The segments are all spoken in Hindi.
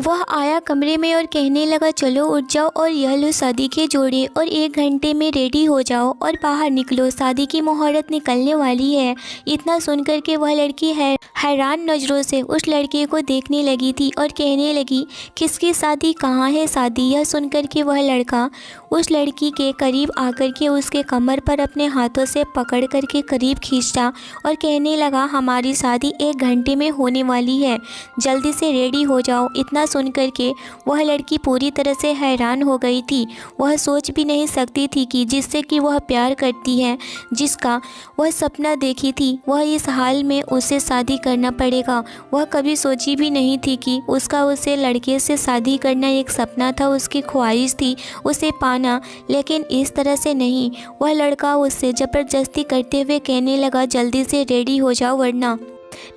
वह आया कमरे में और कहने लगा, चलो उठ जाओ और यह लो शादी के जोड़े और 1 घंटे में रेडी हो जाओ और बाहर निकलो, शादी की मुहूर्त निकलने वाली है। इतना सुनकर के वह लड़की हैरान नज़रों से उस लड़के को देखने लगी थी और कहने लगी, किसकी शादी, कहाँ है शादी। यह सुनकर के वह लड़का उस लड़की के करीब आकर के उसके कमर पर अपने हाथों से पकड़ कर के करीब खींचा और कहने लगा, हमारी शादी 1 घंटे में होने वाली है, जल्दी से रेडी हो जाओ। इतना सुनकर के वह लड़की पूरी तरह से हैरान हो गई थी। वह सोच भी नहीं सकती थी कि जिससे कि वह प्यार करती है, जिसका वह सपना देखी थी, वह इस हाल में उसे शादी करना पड़ेगा। वह कभी सोची भी नहीं थी कि उसका उसे लड़के से शादी करना एक सपना था, उसकी ख्वाहिश थी उसे पाना, लेकिन इस तरह से नहीं। वह लड़का उससे ज़बरदस्ती करते हुए कहने लगा, जल्दी से रेडी हो जाओ वरना।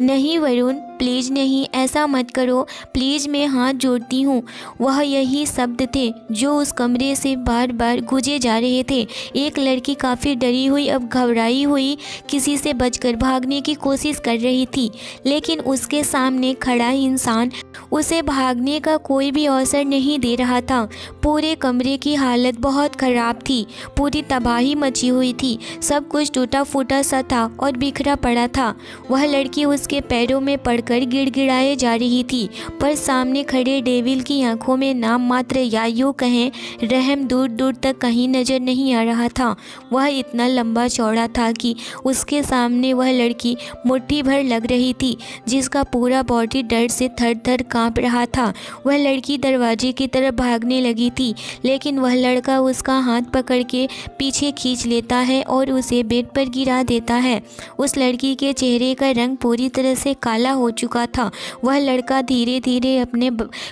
नहीं वरुण, प्लीज़ नहीं, ऐसा मत करो प्लीज़, मैं हाथ जोड़ती हूँ। वह यही शब्द थे जो उस कमरे से बार बार गूंजे जा रहे थे। एक लड़की काफ़ी डरी हुई, अब घबराई हुई, किसी से बचकर भागने की कोशिश कर रही थी, लेकिन उसके सामने खड़ा इंसान उसे भागने का कोई भी अवसर नहीं दे रहा था। पूरे कमरे की हालत बहुत ख़राब थी, पूरी तबाही मची हुई थी, सब कुछ टूटा फूटा सा था और बिखरा पड़ा था। वह लड़की उसके पैरों में पड़कर गिड़गिड़ाए जा रही थी, पर सामने खड़े डेविल की आंखों में नाम मात्र या यूँ कहें रहम दूर दूर तक कहीं नज़र नहीं आ रहा था। वह इतना लंबा चौड़ा था कि उसके सामने वह लड़की मुट्ठी भर लग रही थी, जिसका पूरा बॉडी डर से थर थर काँप रहा था। वह लड़की दरवाजे की तरफ भागने लगी थी, लेकिन वह लड़का उसका हाथ पकड़ के पीछे खींच लेता है और उसे बेड पर गिरा देता है। उस लड़की के चेहरे का रंग पूरी तरह से काला हो चुका था। वह लड़का धीरे धीरे अपने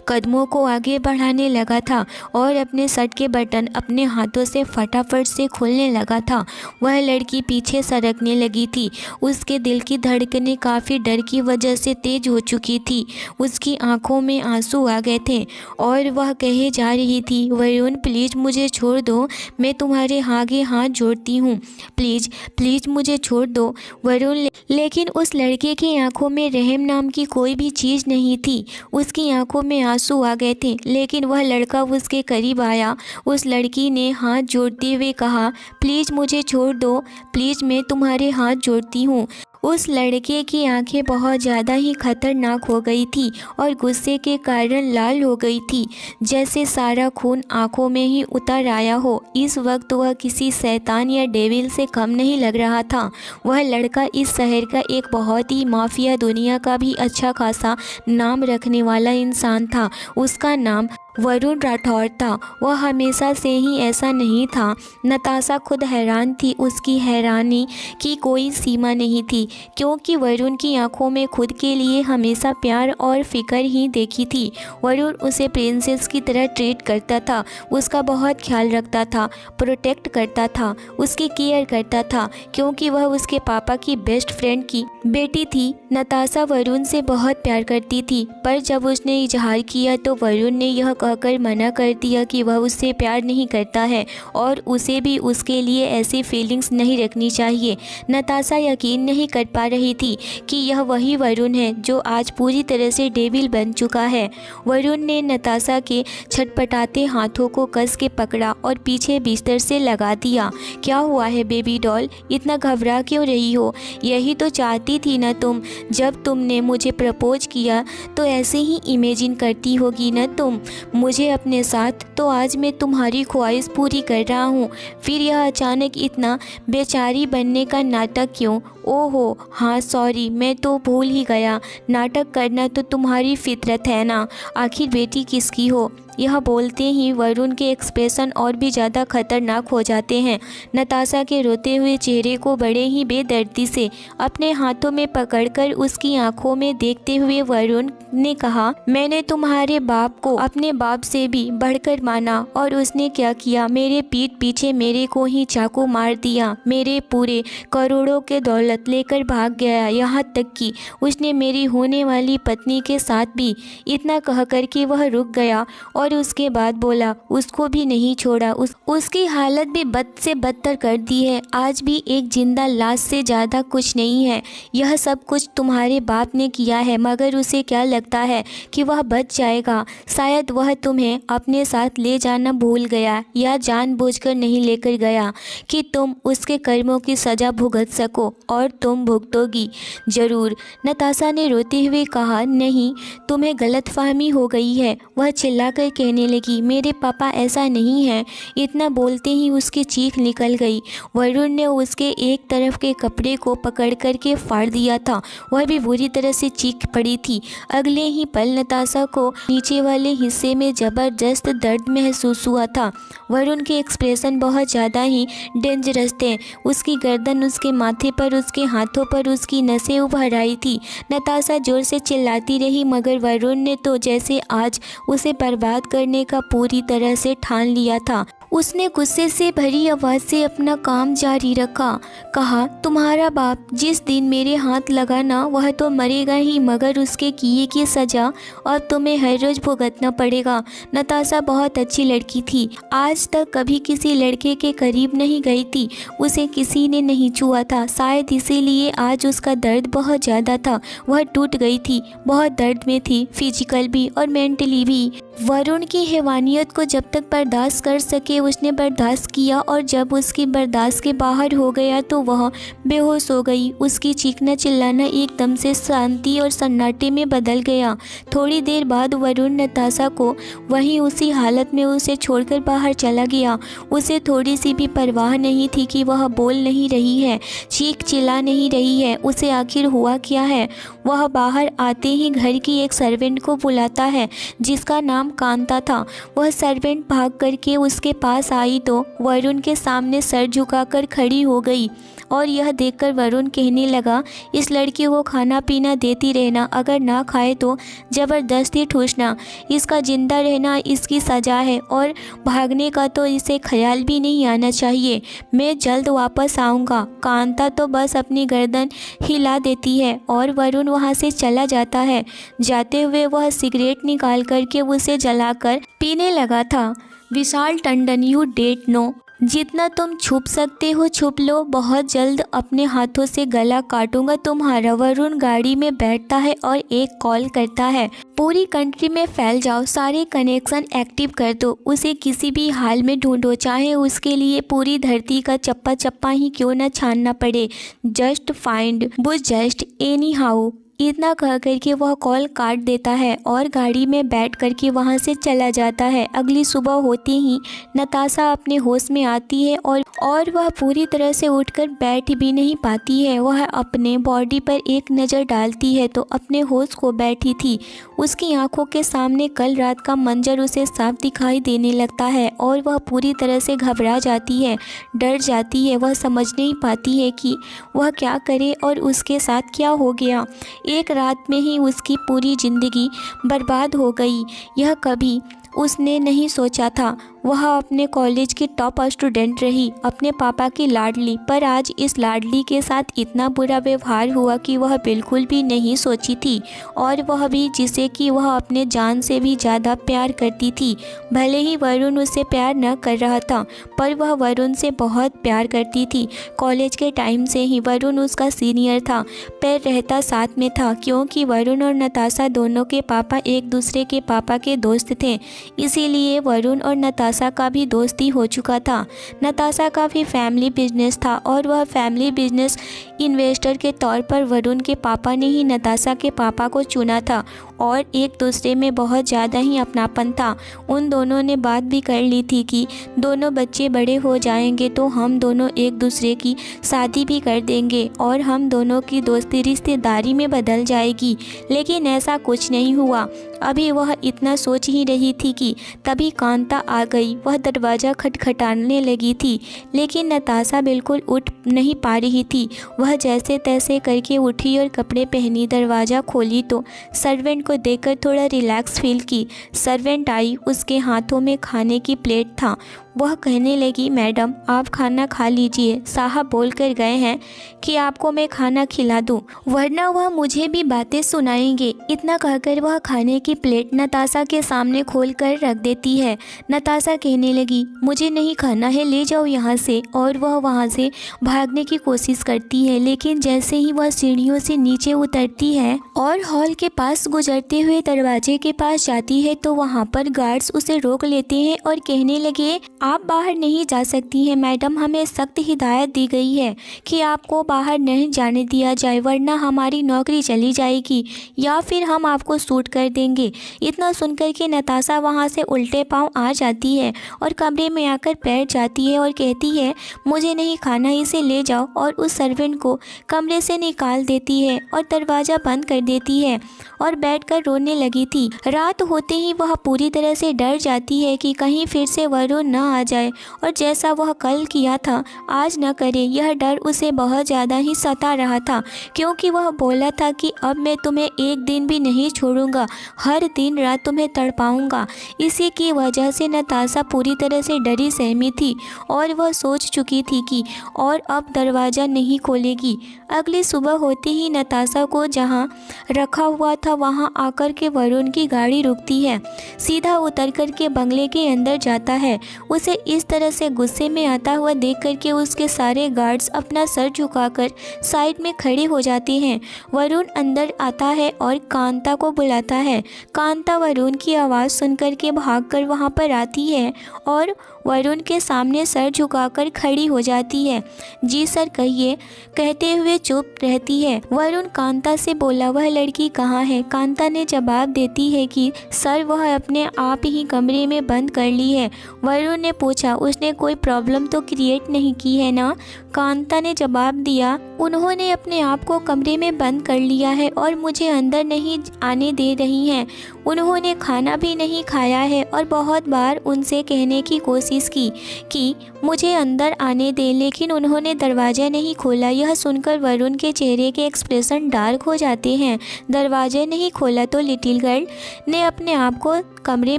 कदमों को आगे बढ़ाने लगा था और अपने शर्ट के बटन अपने हाथों से फटाफट से खोलने लगा था। वह लड़की पीछे सरकने लगी थी। उसके दिल की धड़कनें काफ़ी डर की वजह से तेज हो चुकी थी। उसकी आंखों में आंसू आ गए थे और वह कहे जा रही थी, वरुण प्लीज़ मुझे छोड़ दो, मैं तुम्हारे आगे हाथ जोड़ती हूँ, प्लीज़ प्लीज़ मुझे छोड़ दो वरुण। लेकिन उस लड़के की आंखों में रहम नाम की कोई भी चीज़ नहीं थी। उसकी आंखों में आंसू आ गए थे, लेकिन वह लड़का उसके करीब आया। उस लड़की ने हाथ जोड़ते हुए कहा, प्लीज़ मुझे छोड़ दो, प्लीज़ मैं तुम्हारे हाथ जोड़ती हूँ। उस लड़के की आंखें बहुत ज़्यादा ही खतरनाक हो गई थी और गुस्से के कारण लाल हो गई थी, जैसे सारा खून आंखों में ही उतर आया हो। इस वक्त वह किसी शैतान या डेविल से कम नहीं लग रहा था। वह लड़का इस शहर का एक बहुत ही माफिया, दुनिया का भी अच्छा खासा नाम रखने वाला इंसान था। उसका नाम वरुण राठौर था। वह हमेशा से ही ऐसा नहीं था। नताशा खुद हैरान थी। उसकी हैरानी की कोई सीमा नहीं थी, क्योंकि वरुण की आंखों में खुद के लिए हमेशा प्यार और फिक्र ही देखी थी। वरुण उसे प्रिंसेस की तरह ट्रीट करता था, उसका बहुत ख्याल रखता था, प्रोटेक्ट करता था, उसकी केयर करता था, क्योंकि वह उसके पापा की बेस्ट फ्रेंड की बेटी थी। नताशा वरुण से बहुत प्यार करती थी, पर जब उसने इजहार किया तो वरुण ने यह कहकर मना कर दिया कि वह उससे प्यार नहीं करता है और उसे भी उसके लिए ऐसी फीलिंग्स नहीं रखनी चाहिए। नताशा यकीन नहीं कर पा रही थी कि यह वही वरुण है जो आज पूरी तरह से डेविल बन चुका है। वरुण ने नताशा के छटपटाते हाथों को कस के पकड़ा और पीछे बिस्तर से लगा दिया। क्या हुआ है बेबी डॉल, इतना घबरा क्यों रही हो? यही तो चाहती थी ना तुम। जब तुमने मुझे प्रपोज किया तो ऐसे ही इमेजिन करती होगी ना तुम मुझे अपने साथ, तो आज मैं तुम्हारी ख्वाहिश पूरी कर रहा हूँ। फिर यह अचानक इतना बेचारी बनने का नाटक क्यों? ओहो हाँ सॉरी, मैं तो भूल ही गया, नाटक करना तो तुम्हारी फितरत है ना। आखिर बेटी किसकी हो? यह बोलते ही वरुण के एक्सप्रेशन और भी ज़्यादा खतरनाक हो जाते हैं। नताशा के रोते हुए चेहरे को बड़े ही बेदर्दी से अपने हाथों में पकड़कर उसकी आंखों में देखते हुए वरुण ने कहा, मैंने तुम्हारे बाप को अपने बाप से भी बढ़कर माना और उसने क्या किया? मेरे पीठ पीछे मेरे को ही चाकू मार दिया, मेरे पूरे करोड़ों के दौलत लेकर भाग गया, यहाँ तक कि उसने मेरी होने वाली पत्नी के साथ भी। इतना कहकर के वह रुक गया और और उसके बाद बोला उसको भी नहीं छोड़ा, उसकी हालत भी बद से बदतर कर दी है। आज भी एक जिंदा लाश से ज़्यादा कुछ नहीं है। यह सब कुछ तुम्हारे बाप ने किया है, मगर उसे क्या लगता है कि वह बच जाएगा? शायद वह तुम्हें अपने साथ ले जाना भूल गया या जानबूझकर नहीं लेकर गया कि तुम उसके कर्मों की सज़ा भुगत सको, और तुम भुगतोगी ज़रूर। नताशा ने रोते हुए कहा, नहीं, तुम्हें गलतफहमी हो गई है। वह चिल्लाकर कहने लगी, मेरे पापा ऐसा नहीं है। इतना बोलते ही उसकी चीख निकल गई। वरुण ने उसके एक तरफ के कपड़े को पकड़ कर के फाड़ दिया था। वह भी बुरी तरह से चीख पड़ी थी। अगले ही पल नताशा को नीचे वाले हिस्से में ज़बरदस्त दर्द महसूस हुआ था। वरुण के एक्सप्रेशन बहुत ज़्यादा ही डेंजरस थे। उसकी गर्दन, उसके माथे पर, उसके हाथों पर उसकी नसें उभर आई थी। नताशा जोर से चिल्लाती रही, मगर वरुण ने तो जैसे आज उसे बर्बाद करने का पूरी तरह से ठान लिया था। उसने गुस्से से भरी आवाज़ से अपना काम जारी रखा। कहा, तुम्हारा बाप जिस दिन मेरे हाथ लगा ना, वह तो मरेगा ही, मगर उसके किए की सज़ा अब तुम्हें हर रोज़ भुगतना पड़ेगा। नताशा बहुत अच्छी लड़की थी। आज तक कभी किसी लड़के के करीब नहीं गई थी। उसे किसी ने नहीं छुआ था। शायद इसीलिए आज उसका दर्द बहुत ज़्यादा था। वह टूट गई थी, बहुत दर्द में थी, फिजिकल भी और मेंटली भी। वरुण की हैवानियत को जब तक बर्दाश्त कर सके उसने बर्दाश्त किया, और जब उसकी बर्दाश्त के बाहर हो गया तो वह बेहोश हो गई। उसकी चीखना चिल्लाना एकदम से शांति और सन्नाटे में बदल गया। थोड़ी देर बाद वरुण नताशा को वहीं उसी हालत में उसे छोड़कर बाहर चला गया। उसे थोड़ी सी भी परवाह नहीं थी कि वह बोल नहीं रही है, चीख चिल्ला नहीं रही है। उसे आखिर हुआ क्या है? वह बाहर आते ही घर की एक सर्वेंट को बुलाता है जिसका नाम कांता था। वह सर्वेंट भाग करके उसके पास आई तो वरुण के सामने सर झुकाकर खड़ी हो गई, और यह देखकर वरुण कहने लगा, इस लड़की को खाना पीना देती रहना, अगर ना खाए तो ज़बरदस्ती ठूसना। इसका जिंदा रहना इसकी सज़ा है, और भागने का तो इसे ख्याल भी नहीं आना चाहिए। मैं जल्द वापस आऊँगा। कांता तो बस अपनी गर्दन हिला देती है और वरुण वहाँ से चला जाता है। जाते हुए वह सिगरेट निकाल करके उसे जलाकर पीने लगा था। विशाल टंडन, यू डेट नो। जितना तुम छुप सकते हो छुप लो, बहुत जल्द अपने हाथों से गला काटूंगा तुम्हारा। वरुण गाड़ी में बैठता है और एक कॉल करता है, पूरी कंट्री में फैल जाओ, सारे कनेक्शन एक्टिव कर दो, उसे किसी भी हाल में ढूंढो, चाहे उसके लिए पूरी धरती का चप्पा चप्पा ही क्यों न छानना पड़े। जस्ट फाइंड वो जस्ट एनी हाउ। इतना कह करके वह कॉल काट देता है और गाड़ी में बैठ करके वहाँ से चला जाता है। अगली सुबह होते ही नताशा अपने होश में आती है और वह पूरी तरह से उठकर बैठ भी नहीं पाती है। वह अपने बॉडी पर एक नज़र डालती है तो अपने होश खो बैठी थी। उसकी आंखों के सामने कल रात का मंजर उसे साफ दिखाई देने लगता है और वह पूरी तरह से घबरा जाती है, डर जाती है। वह समझ नहीं पाती है कि वह क्या करे और उसके साथ क्या हो गया। एक रात में ही उसकी पूरी ज़िंदगी बर्बाद हो गई। यह कभी उसने नहीं सोचा था। वह अपने कॉलेज की टॉप स्टूडेंट रही, अपने पापा की लाडली, पर आज इस लाडली के साथ इतना बुरा व्यवहार हुआ कि वह बिल्कुल भी नहीं सोची थी। और वह भी जिसे कि वह अपने जान से भी ज़्यादा प्यार करती थी। भले ही वरुण उससे प्यार न कर रहा था, पर वह वरुण से बहुत प्यार करती थी। कॉलेज के टाइम से ही वरुण उसका सीनियर था, पर रहता साथ में था, क्योंकि वरुण और नताशा दोनों के पापा एक दूसरे के पापा के दोस्त थे। इसीलिए वरुण और नताशा का भी दोस्ती हो चुका था। नताशा का भी फैमिली बिजनेस था और वह फैमिली बिजनेस इन्वेस्टर के तौर पर वरुण के पापा ने ही नताशा के पापा को चुना था और एक दूसरे में बहुत ज़्यादा ही अपनापन था। उन दोनों ने बात भी कर ली थी कि दोनों बच्चे बड़े हो जाएंगे तो हम दोनों एक दूसरे की शादी भी कर देंगे और हम दोनों की दोस्ती रिश्तेदारी में बदल जाएगी। लेकिन ऐसा कुछ नहीं हुआ। अभी वह इतना सोच ही रही थी कि तभी कांता आ गई। वह दरवाज़ा खटखटाने लगी थी, लेकिन नताशा बिल्कुल उठ नहीं पा रही थी। वह जैसे तैसे करके उठी और कपड़े पहनी, दरवाज़ा खोली तो सर्वेंट को देखकर थोड़ा रिलैक्स फील की। सर्वेंट आई, उसके हाथों में खाने की प्लेट था। वह कहने लगी, मैडम आप खाना खा लीजिए, साहब बोल कर गए हैं कि आपको मैं खाना खिला दूं, वरना वह मुझे भी बातें सुनाएंगे। इतना कहकर वह खाने की प्लेट नताशा के सामने खोल कर रख देती है। नताशा कहने लगी, मुझे नहीं खाना है, ले जाओ यहाँ से। और वह वहाँ से भागने की कोशिश करती है, लेकिन जैसे ही वह सीढ़ियों से नीचे उतरती है और हॉल के पास गुजरते हुए दरवाजे के पास जाती है तो वहाँ पर गार्ड्स उसे रोक लेते हैं और कहने लगे, आप बाहर नहीं जा सकती हैं मैडम, हमें सख्त हिदायत दी गई है कि आपको बाहर नहीं जाने दिया जाए, वरना हमारी नौकरी चली जाएगी या फिर हम आपको शूट कर देंगे। इतना सुनकर के नताशा वहाँ से उल्टे पांव आ जाती है और कमरे में आकर बैठ जाती है और कहती है, मुझे नहीं खाना, इसे ले जाओ। और उस सर्वेंट को कमरे से निकाल देती है और दरवाज़ा बंद कर देती है और बैठकर रोने लगी थी। रात होते ही वह पूरी तरह से डर जाती है कि कहीं फिर से वरुण न आ जाए और जैसा वह कल किया था आज न करे। यह डर उसे बहुत ज़्यादा ही सता रहा था, क्योंकि वह बोला था कि अब मैं तुम्हें एक दिन भी नहीं छोड़ूंगा, हर दिन रात तुम्हें तड़पाऊंगा। इसी की वजह से नताशा पूरी तरह से डरी सहमी थी और वह सोच चुकी थी कि और अब दरवाज़ा नहीं खोलेगी। अगली सुबह होते ही नताशा को जहाँ रखा हुआ था वहाँ आकर के वरुण की गाड़ी रुकती है। सीधा उतर कर के बंगले के अंदर जाता है। उसे इस तरह से गुस्से में आता हुआ देख कर के उसके सारे गार्ड्स अपना सर झुकाकर साइड में खड़े हो जाते हैं। वरुण अंदर आता है और कांता को बुलाता है। कांता वरुण की आवाज़ सुनकर के भागकर वहाँ पर आती है और वरुण के सामने सर झुकाकर खड़ी हो जाती है। जी सर कहिए, कहते हुए चुप रहती है। वरुण कांता से बोला, वह लड़की कहाँ है? कांता ने जवाब देती है कि सर वह अपने आप ही कमरे में बंद कर ली है। वरुण ने पूछा, उसने कोई प्रॉब्लम तो क्रिएट नहीं की है ना? कांता ने जवाब दिया, उन्होंने अपने आप को कमरे में बंद कर लिया है और मुझे अंदर नहीं आने दे रही हैं। उन्होंने खाना भी नहीं खाया है और बहुत बार उनसे कहने की कोशिश की कि मुझे अंदर आने दें, लेकिन उन्होंने दरवाज़ा नहीं खोला। यह सुनकर वरुण के चेहरे के एक्सप्रेशन डार्क हो जाते हैं। दरवाज़ा नहीं खोला तो लिटिल गर्ल ने अपने आप को कमरे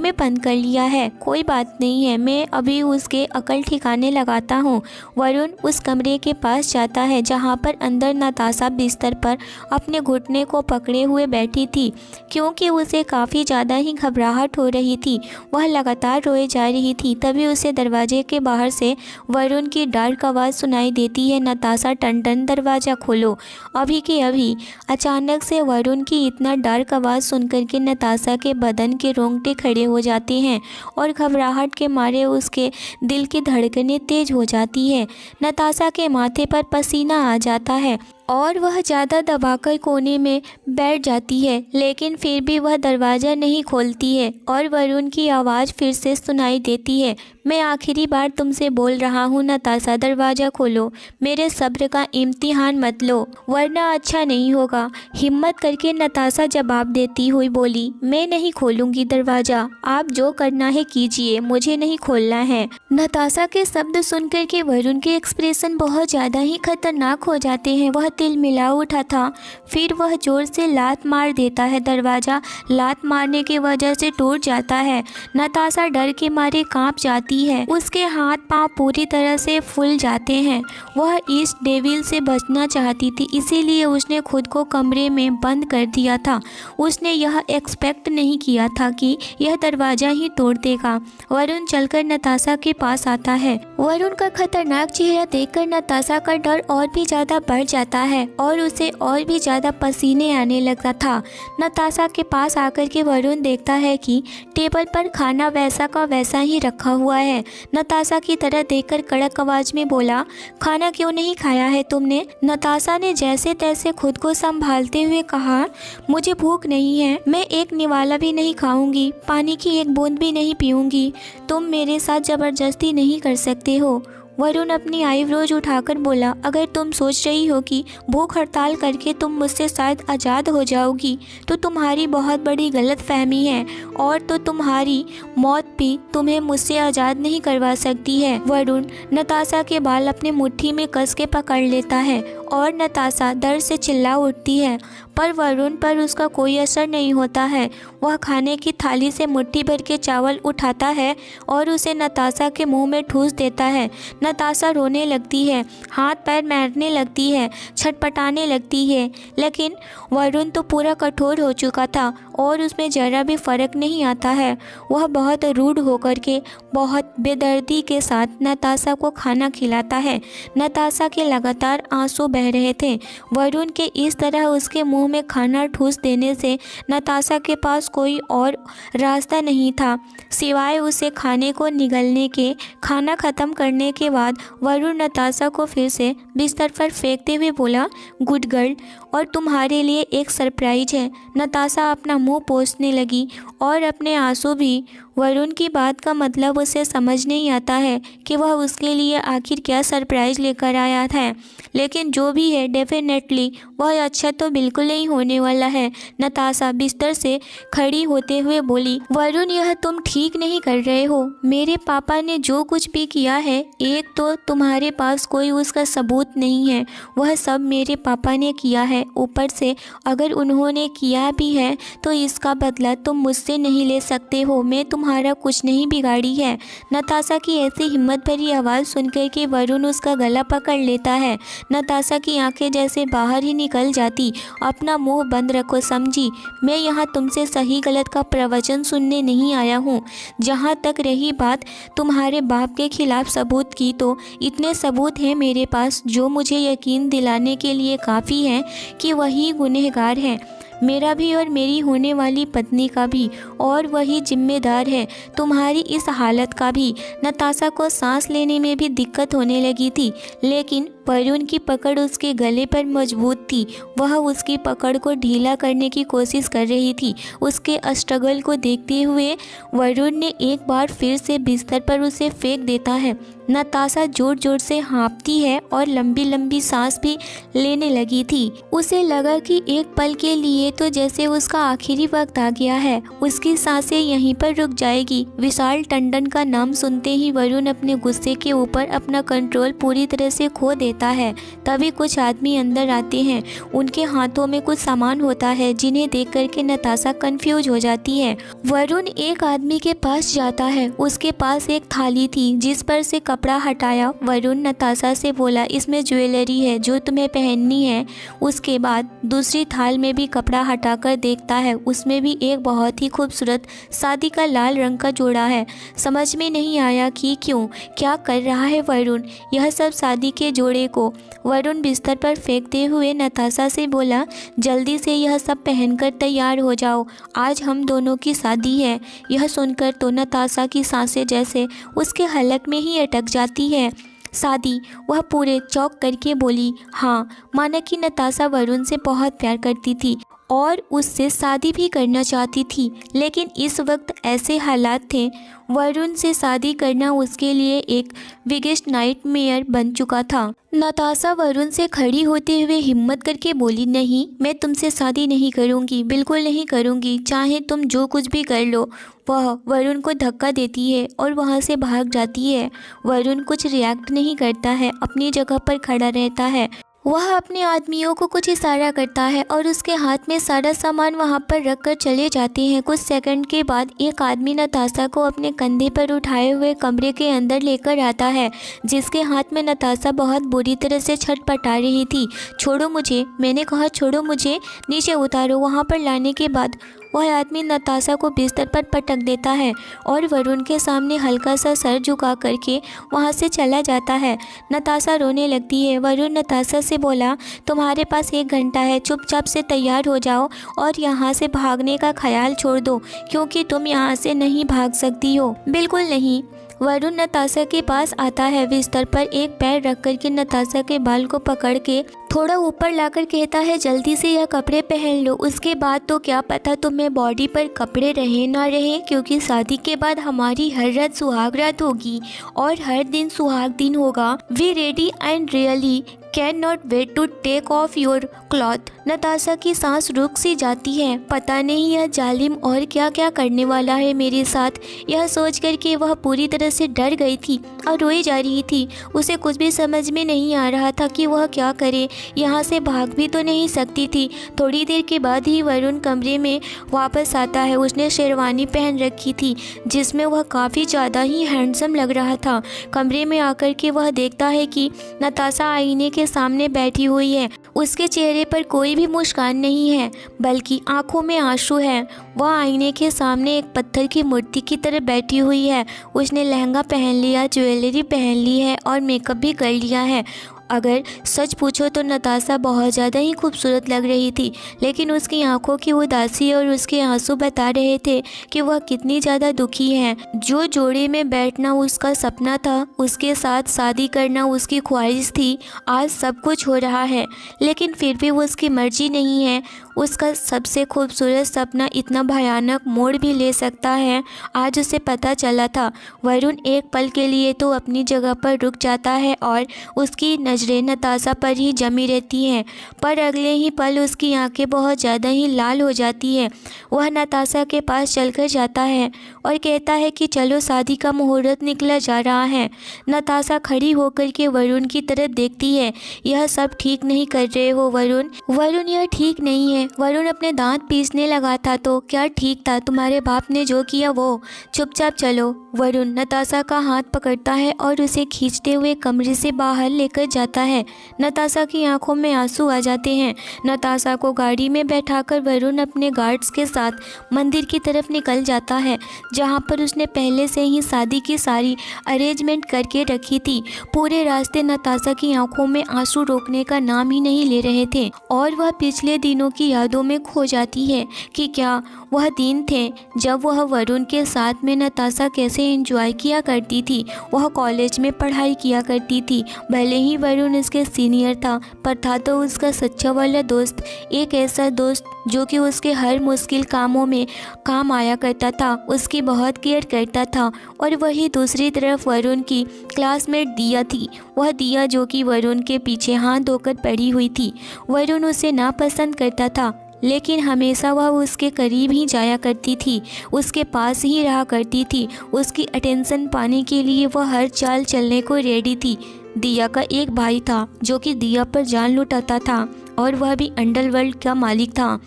में बंद कर लिया है। कोई बात नहीं है, मैं अभी उसके अकल ठिकाने लगाता हूँ। वरुण उस कमरे के पास जाता है जहाँ पर अंदर नताशा बिस्तर पर अपने घुटने को पकड़े हुए बैठी थी, क्योंकि उसे काफ़ी ज़्यादा ही घबराहट हो रही थी। वह लगातार रोए जा रही थी। तभी उसे दरवाजे के बाहर से वरुण की डार्क आवाज़ सुनाई देती है, नताशा टन टन दरवाज़ा खोलो अभी के अभी। अचानक से वरुण की इतना डार्क आवाज़ सुनकर के नताशा के बदन के रोंगटे खड़े हो जाते हैं और घबराहट के मारे उसके दिल की धड़कनें तेज हो जाती है। नताशा के माथे पर पसीना आ जाता है और वह ज़्यादा दबाकर कोने में बैठ जाती है, लेकिन फिर भी वह दरवाज़ा नहीं खोलती है और वरुण की आवाज़ फिर से सुनाई देती है, मैं आखिरी बार तुमसे बोल रहा हूँ नताशा, दरवाज़ा खोलो, मेरे सब्र का इम्तिहान मत लो वरना अच्छा नहीं होगा। हिम्मत करके नताशा जवाब देती हुई बोली, मैं नहीं खोलूँगी दरवाज़ा, आप जो करना है कीजिए, मुझे नहीं खोलना है। नताशा के शब्द सुनकर के वरुण के एक्सप्रेशन बहुत ज़्यादा ही खतरनाक हो जाते हैं। वह तिल मिला उठा था। फिर वह जोर से लात मार देता है। दरवाज़ा लात मारने की वजह से टूट जाता है। नताशा डर के मारे कांप जाती है। उसके हाथ पांव पूरी तरह से फूल जाते हैं। वह इस डेविल से बचना चाहती थी, इसीलिए उसने खुद को कमरे में बंद कर दिया था। उसने यह एक्सपेक्ट नहीं किया था कि यह दरवाज़ा ही तोड़ देगा। वरुण चलकर नताशा के पास आता है। वरुण का खतरनाक चेहरा देखकर नताशा का डर और भी ज़्यादा बढ़ जाता है और उसे और भी ज़्यादा पसीने आने लगा था। नताशा के पास आकर के वरुण देखता है कि टेबल पर खाना वैसा का वैसा ही रखा हुआ है। नताशा की तरह देखकर कड़क आवाज़ में बोला, खाना क्यों नहीं खाया है तुमने? नताशा ने जैसे तैसे खुद को संभालते हुए कहा, मुझे भूख नहीं है, मैं एक निवाला भी नहीं खाऊंगी, पानी की एक बूंद भी नहीं पीऊंगी, तुम मेरे साथ ज़बरदस्ती नहीं कर सकते हो। वरुण अपनी आईब्रोज उठाकर बोला, अगर तुम सोच रही हो कि भूख हड़ताल करके तुम मुझसे शायद आज़ाद हो जाओगी तो तुम्हारी बहुत बड़ी गलत फहमी है, और तो तुम्हारी मौत भी तुम्हें मुझसे आज़ाद नहीं करवा सकती है। वरुण नताशा के बाल अपने मुट्ठी में कस के पकड़ लेता है और नताशा दर्द से चिल्ला उठती है। पर वरुण पर उसका कोई असर नहीं होता है। वह खाने की थाली से मुट्ठी भर के चावल उठाता है और उसे नताशा के मुंह में ठूस देता है। नताशा रोने लगती है, हाथ पैर मारने लगती है, छटपटाने लगती है, लेकिन वरुण तो पूरा कठोर हो चुका था और उसमें जरा भी फर्क नहीं आता है। वह बहुत रूड होकर के बहुत बेदर्दी के साथ नताशा को खाना खिलाता है। नताशा के लगातार आंसू बह रहे थे। वरुण के इस तरह उसके मुंह में खाना ठूस देने से नताशा के पास कोई और रास्ता नहीं था सिवाय उसे खाने को निगलने के। खाना ख़त्म करने के बाद वरुण नताशा को फिर से बिस्तर पर फेंकते हुए बोला, गुड गर्ल, और तुम्हारे लिए एक सरप्राइज है। नताशा अपना मुंह पोंछने लगी और अपने आंसू भी। वरुण की बात का मतलब उसे समझ नहीं आता है कि वह उसके लिए आखिर क्या सरप्राइज़ लेकर आया था, लेकिन जो भी है डेफिनेटली वह अच्छा तो बिल्कुल नहीं होने वाला है। नताशा बिस्तर से खड़ी होते हुए बोली, वरुण, यह तुम ठीक नहीं कर रहे हो। मेरे पापा ने जो कुछ भी किया है, एक तो तुम्हारे पास कोई उसका सबूत नहीं है, वह सब मेरे पापा ने किया है। ऊपर से अगर उन्होंने किया भी है तो इसका बदला तुम मुझसे नहीं ले सकते हो। मैं तुम्हारा कुछ नहीं बिगाड़ी है। नताशा की ऐसी हिम्मत भरी आवाज़ सुनकर के वरुण उसका गला पकड़ लेता है। नताशा की आंखें जैसे बाहर ही निकल जाती। अपना मुंह बंद रखो समझी, मैं यहाँ तुमसे सही गलत का प्रवचन सुनने नहीं आया हूँ। जहाँ तक रही बात तुम्हारे बाप के खिलाफ सबूत की, तो इतने सबूत हैं मेरे पास जो मुझे यकीन दिलाने के लिए काफ़ी हैं कि वही गुनहगार है, मेरा भी और मेरी होने वाली पत्नी का भी, और वही जिम्मेदार है तुम्हारी इस हालत का भी। नताशा को सांस लेने में भी दिक्कत होने लगी थी, लेकिन वरुण की पकड़ उसके गले पर मजबूत थी। वह उसकी पकड़ को ढीला करने की कोशिश कर रही थी। उसके स्ट्रगल को देखते हुए वरुण ने एक बार फिर से बिस्तर पर उसे फेंक देता है। नताशा जोर जोर से हाँफती है और लंबी लंबी सांस भी लेने लगी थी। उसे लगा कि एक पल के लिए तो जैसे उसका आखिरी वक्त आ गया है, उसकी सांसें यहीं पर रुक जाएगी। विशाल टंडन का नाम सुनते ही वरुण अपने गुस्से के ऊपर अपना कंट्रोल पूरी तरह से खो देता है। तभी कुछ आदमी अंदर आते हैं। उनके हाथों में कुछ सामान होता है जिन्हें देख करके नताशा कंफ्यूज हो जाती है। वरुण एक आदमी के पास जाता है। उसके पास एक थाली थी जिस पर से कपड़ा हटाया। वरुण नताशा से बोला, इसमें ज्वेलरी है जो तुम्हें पहननी है। उसके बाद दूसरी थाल में भी कपड़ा हटाकर देखता है, उसमें भी एक बहुत ही खूबसूरत शादी का लाल रंग का जोड़ा है। समझ में नहीं आया कि क्यों क्या कर रहा है वरुण। यह सब शादी के जोड़े को वरुण बिस्तर पर फेंकते हुए नताशा से बोला, जल्दी से यह सब पहनकर तैयार हो जाओ, आज हम दोनों की शादी है। यह सुनकर तो नताशा की सांसें जैसे उसके हलक में ही अटक जाती है। शादी, वह पूरे चौंक करके बोली। हाँ, माना कि नताशा वरुण से बहुत प्यार करती थी और उससे शादी भी करना चाहती थी, लेकिन इस वक्त ऐसे हालात थे, वरुण से शादी करना उसके लिए एक बिगेस्ट नाइटमेयर बन चुका था। नताशा वरुण से खड़ी होते हुए हिम्मत करके बोली, नहीं, मैं तुमसे शादी नहीं करूँगी, बिल्कुल नहीं करूँगी, चाहे तुम जो कुछ भी कर लो। वह वरुण को धक्का देती है और वहाँ से भाग जाती है। वरुण कुछ रिएक्ट नहीं करता है, अपनी जगह पर खड़ा रहता है। वह अपने आदमियों को कुछ इशारा करता है और उसके हाथ में सारा सामान वहां पर रखकर चले जाते हैं। कुछ सेकंड के बाद एक आदमी नताशा को अपने कंधे पर उठाए हुए कमरे के अंदर लेकर आता है, जिसके हाथ में नताशा बहुत बुरी तरह से छटपटा रही थी। छोड़ो मुझे, मैंने कहा छोड़ो मुझे, नीचे उतारो। वहां पर लाने के बाद वह आदमी नताशा को बिस्तर पर पटक देता है और वरुण के सामने हल्का सा सर झुका करके वहाँ से चला जाता है। नताशा रोने लगती है। वरुण नताशा से बोला, तुम्हारे पास 1 घंटा है, चुपचाप से तैयार हो जाओ और यहाँ से भागने का ख्याल छोड़ दो, क्योंकि तुम यहाँ से नहीं भाग सकती हो। बिल्कुल नहीं। वरुण नताशा के पास आता है, बिस्तर पर एक पैर रख कर के नताशा के बाल को पकड़ के थोड़ा ऊपर लाकर कहता है, जल्दी से यह कपड़े पहन लो, उसके बाद तो क्या पता तुम्हें बॉडी पर कपड़े रहे ना रहे, क्योंकि शादी के बाद हमारी हर रात सुहाग रात होगी और हर दिन सुहाग दिन होगा। We ready and really can not wait to take off your cloth. Natasha की सांस रुक सी जाती है। पता नहीं यह जालिम और क्या क्या करने वाला है मेरे साथ। यह सोच कर के वह पूरी तरह से डर गई थी और रोई जा रही थी। उसे कुछ भी समझ में नहीं आ रहा था कि वह क्या करे। यहाँ से भाग भी तो नहीं सकती थी। थोड़ी देर के बाद ही वरुण कमरे में वापस आता है। उसने शेरवानी पहन रखी थी जिसमें वह काफ़ी ज़्यादा ही हैंडसम लग रहा था। कमरे में आकर के वह देखता है कि नताशा आईने के सामने बैठी हुई है। उसके चेहरे पर कोई भी मुस्कान नहीं है बल्कि आंखों में आंसू है। वह आईने के सामने एक पत्थर की मूर्ति की तरह बैठी हुई है। उसने लहंगा पहन लिया, ज्वेलरी पहन ली है और मेकअप भी कर लिया है। अगर सच पूछो तो नताशा बहुत ज़्यादा ही खूबसूरत लग रही थी, लेकिन उसकी आंखों की उदासी और उसके आंसू बता रहे थे कि वह कितनी ज़्यादा दुखी है। जो जोड़े में बैठना उसका सपना था, उसके साथ शादी करना उसकी ख्वाहिश थी, आज सब कुछ हो रहा है, लेकिन फिर भी वो उसकी मर्जी नहीं है। उसका सबसे खूबसूरत सपना इतना भयानक मोड़ भी ले सकता है, आज उसे पता चला था। वरुण एक पल के लिए तो अपनी जगह पर रुक जाता है और उसकी नज़रें नताशा पर ही जमी रहती हैं, पर अगले ही पल उसकी आंखें बहुत ज़्यादा ही लाल हो जाती है। वह नताशा के पास चलकर जाता है और कहता है कि चलो शादी का मुहूर्त निकला जा रहा है। नताशा खड़ी होकर के वरुण की तरफ देखती है। यह सब ठीक नहीं कर रहे हो वरुण। वरुण यह ठीक नहीं है। वरुण अपने दांत पीसने लगा था तो क्या ठीक था? तुम्हारे बाप ने जो किया वो। चुपचाप चलो। वरुण नताशा का हाथ पकड़ता है और उसे खींचते हुए कमरे से बाहर लेकर जाता है। नताशा की आंखों में आंसू आ जाते हैं। नताशा को गाड़ी में बैठाकर वरुण अपने गार्ड्स के साथ मंदिर की तरफ निकल जाता है, जहां पर उसने पहले से ही शादी की सारी अरेंजमेंट करके रखी थी। पूरे रास्ते नताशा की आंखों में आंसू रोकने का नाम ही नहीं ले रहे थे और वह पिछले दिनों की यादों में खो जाती है कि क्या वह दिन थे जब वह वरुण के साथ में नताशा कैसे एंजॉय किया करती थी। वह कॉलेज में पढ़ाई किया करती थी। भले ही वरुण इसके सीनियर था, पर था तो उसका सच्चा वाला दोस्त, एक ऐसा दोस्त जो कि उसके हर मुश्किल कामों में काम आया करता था, उसकी बहुत केयर करता था। और वही दूसरी तरफ वरुण की क्लासमेट दिया थी। वह दिया जो कि वरुण के पीछे हाथ धोकर पड़ी हुई थी। वरुण उसे नापसंद करता था, लेकिन हमेशा वह उसके करीब ही जाया करती थी, उसके पास ही रहा करती थी। उसकी अटेंशन पाने के लिए वह हर चाल चलने को रेडी थी। दिया का एक भाई था जो कि दिया पर जान लुटाता था और वह भी अंडरवर्ल्ड का मालिक था।